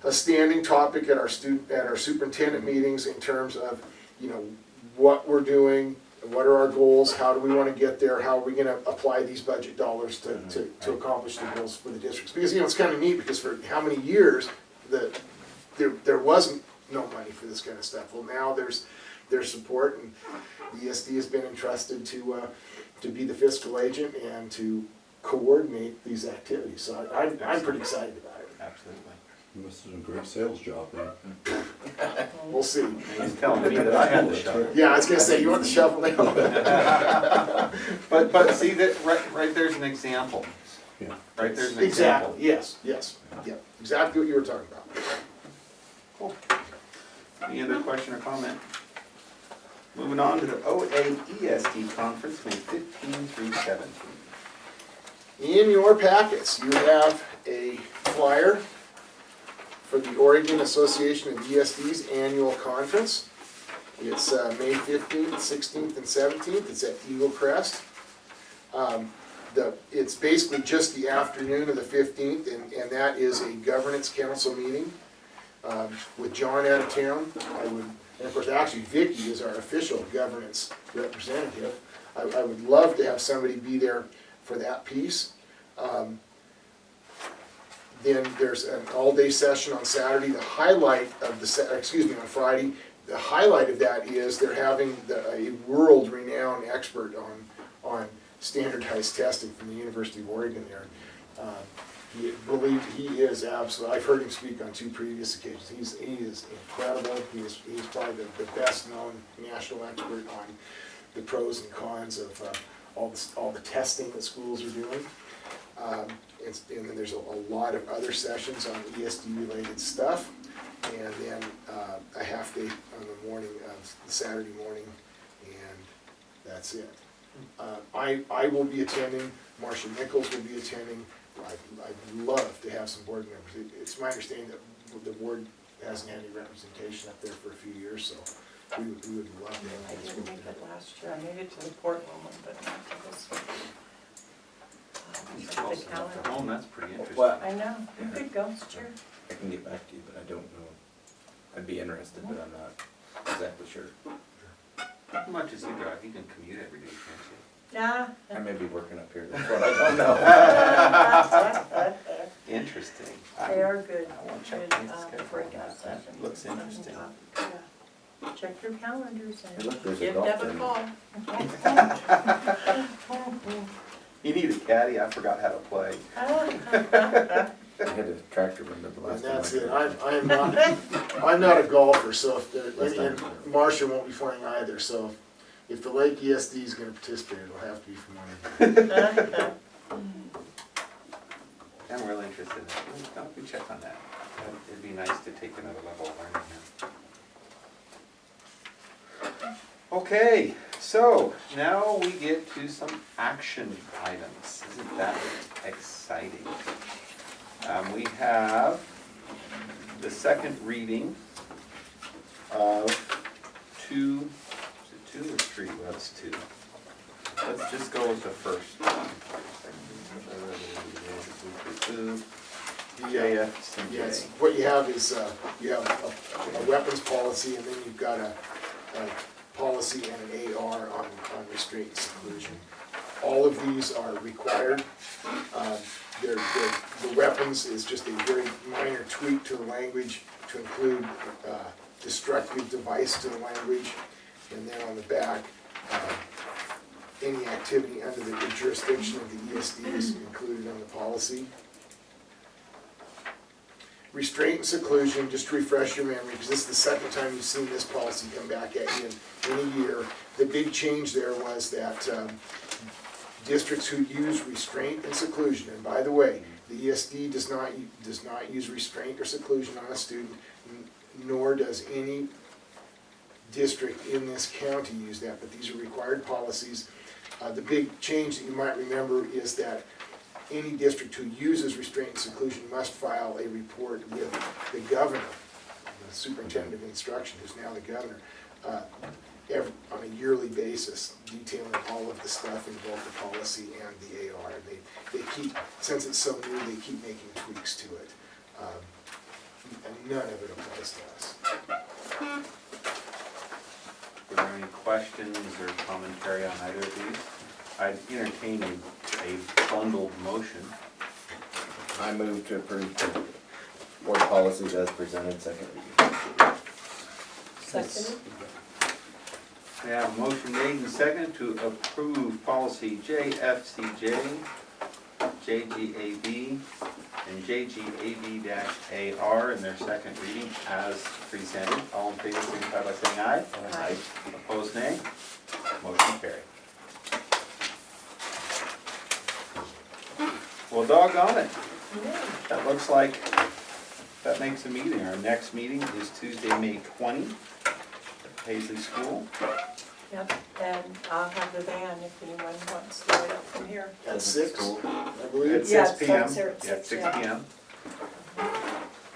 a standing topic at our superintendent meetings in terms of what we're doing, what are our goals, how do we want to get there, how are we going to apply these budget dollars to accomplish the goals for the districts. Because it's kind of neat because for how many years there wasn't no money for this kind of stuff. Well, now there's support, and the ESD has been entrusted to be the fiscal agent and to coordinate these activities. So I'm pretty excited about it. Absolutely. You must have done a great sales job then. We'll see. He's telling me that I had the shovel. Yeah, I was gonna say, you want the shovel now? But see, that right there's an example. Yeah. Right there's an example. Exactly, yes, yeah, exactly what you were talking about. Cool. Any other question or comment? Moving on to the OAESD conference, May 15 through 17. In your packets, you have a flyer for the Oregon Association of ESD's annual conference. It's May 15th, 16th, and 17th. It's at Eagle Crest. It's basically just the afternoon of the 15th, and that is a governance council meeting with John out of town. And of course, actually, Vicki is our official governance representative. I would love to have somebody be there for that piece. Then there's an all-day session on Saturday. The highlight of on Friday. The highlight of that is they're having a world-renowned expert on standardized testing from the University of Oregon there. He is absolutely, I've heard him speak on 2 previous occasions. He is incredible. He's probably the best known national expert on the pros and cons of all the testing that schools are doing. And then there's a lot of other sessions on ESD related stuff. And then a half day on the morning of Saturday morning, and that's it. I will be attending, Marcia Nichols will be attending. I'd love to have some board members. It's my understanding that the board hasn't had any representation up there for a few years, so we would love to I have didn't make it last year, I made it to the Portland one, but not to this one. He's The close enough to calendar. home, that's pretty interesting. Well, I know, you could go, sure. I can get back to you, but I don't know. I'd be interested, but I'm not exactly sure. How much is he drive? He can commute every day, can't you? Yeah. I may be working up here, that's what I don't know. Interesting. They are good, I won't check good his schedule. breakout sessions. Looks interesting. Yeah. Check your calendars Hey, look, and there's a give golf Deb a tournament. call. You need a caddy, I forgot how to play. I had a tractor run up the And last time. that's it. I'm not a golfer, so if and Marcia won't be playing either, so if the Lake ESD is gonna participate, it'll have to be from one of them. I'm really interested in that. Why don't we check on that? It'd be nice to take another level of learning here. Okay, so now we get to some action items. Isn't that exciting? We have the second reading of 2, is it 2 or 3? Well, it's 2. Let's just go with the first one. JFCJ. Yes, what you have is, you have a weapons policy, and then you've got a policy and an AR on restraint and seclusion. All of these are required. The weapons is just a very minor tweak to the language to include destructive device to the language. And then on the back, any activity under the jurisdiction of the ESD is included on the policy. Restraint and seclusion, just to refresh your memory, because this is the second time you've seen this policy come back at you in a year. The big change there was that districts who use restraint and seclusion, and by the way, the ESD does not use restraint or seclusion on a student, nor does any district in this county use that, but these are required policies. The big change that you might remember is that any district who uses restraint and seclusion must file a report with the governor, the superintendent of instruction, who's now the governor, on a yearly basis, detailing all of the stuff in both the policy and the AR. They keep, since it's so new, they keep making tweaks to it. And none of it applies to us. Were there any questions or commentary on either of these? I'd entertain a bundled motion. I move to approve the board policies as presented, second reading. Second. We have a motion made and seconded to approve policy JFCJ, JGAB, and JGAB-AR in their second reading as presented. All in favor, signify by saying aye. Aye. Opposed, nay. Motion carried. Well, doggone it. That looks like that makes a meeting. Our next meeting is Tuesday, May 20 at Paisley School. Yep, and I'll have the van if anyone wants to wait up from here. At 6, I At believe. Yeah, 6 it p.m. starts here at Yeah, 6, 6 yeah. p.m.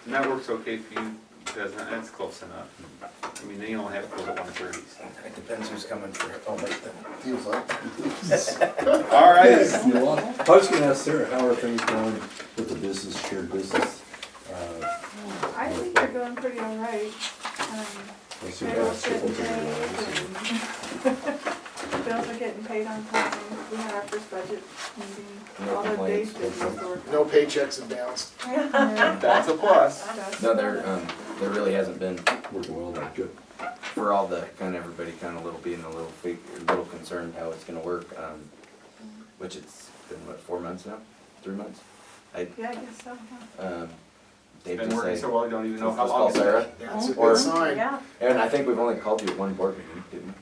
And that works okay for you, doesn't it? That's close enough. I mean, they only have to close at 1:30, so. It depends who's coming for it. Oh, wait, Feels like. All right. I was gonna ask Sarah, how are things going with the business, shared business? I think they're going pretty all right. I see Bills that getting triple paid and bills are getting paid on time. We had our first budget meeting. No All the days complaints. did was work. No paychecks have bounced. That's a plus. No, there really hasn't been, Working well, like good. for all the, kind of everybody kind of being a little concerned how it's gonna work, which it's been, what, 4 months now? 3 months? Yeah, I guess so, huh? Dave Been just working say, so well, you don't even know how just long call it's been. Sarah. That's a Or- good sign. Yeah, And I think we've only called you at one board meeting, didn't we?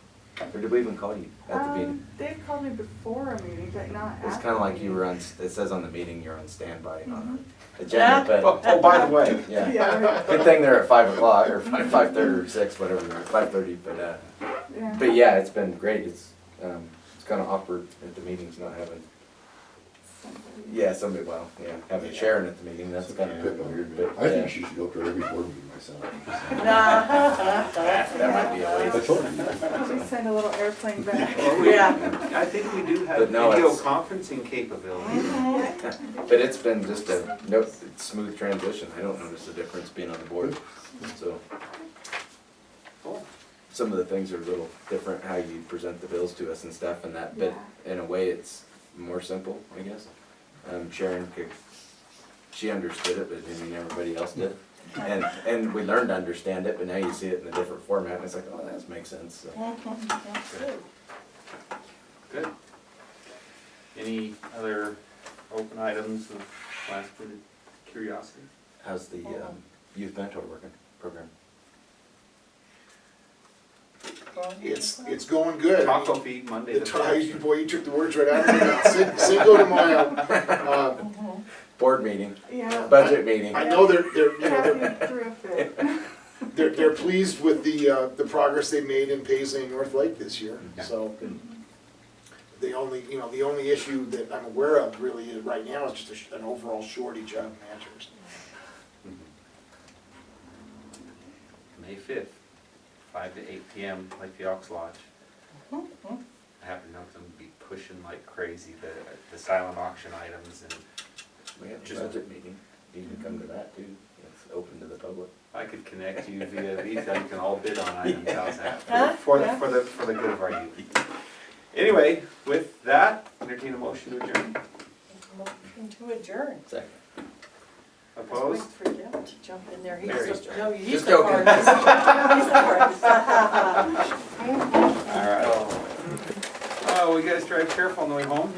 Or did we even call you at the meeting? Dave called me before a meeting, but not after. It's kinda the like you meeting. were on, it says on the meeting you're on standby on our Yeah. agenda, Oh, but, by the way, yeah. Yeah, right. Good thing they're at 5 o'clock, or 5:30 or 6, whatever, they're at 5:30, Yeah. but yeah, it's been great, it's kinda awkward at the meetings not having, somebody, well, yeah, having Sharon at the meeting, that's It's kinda a bit weird, but but, I yeah. think she should go to every board meeting myself. That might be a I waste. told you. Let me send a little airplane back. yeah. I think we do have But no, video it's- conferencing capability. But it's been just a smooth transition, I don't notice the difference being on the board, so. Cool. Some of the things are a little different, how you present the bills to us and stuff and that, but in a way, it's more simple, I guess. Sharon she understood it, but I mean, everybody else did. And we learned to understand it, but now you see it in a different format, and it's like, oh, that makes sense, so. Good. Any other open items of last minute curiosity? How's the youth mentor working program? It's going good. Taco feed Monday The the ties, 5th. boy, you took the words right out of my mouth. Cinco de Mayo. Board meeting, Yeah. budget meeting. I know they're Kathy threw a fit. they're pleased with the progress they made in Paisley and North Lake this year, so. The only issue that I'm aware of really is right now is just an overall shortage of mentors. May 5th, 5 to 8 p.m., like the Ox Lodge. I happen to know because I'm gonna be pushing like crazy the silent auction items, and We have a Just- budget meeting, you can come to that too, it's open to the public. I could connect you via Vita, you can all bid on items, how's that? Huh? For the good of our youth. Anyway, with that, entertain a motion to adjourn. Motion to adjourn. Second. Let's Opposed? wait for Dale to jump in there. There He's he's the, no, he's Just the joking. hardest. He's the hardest. All right. Oh, you guys drive careful on the way home.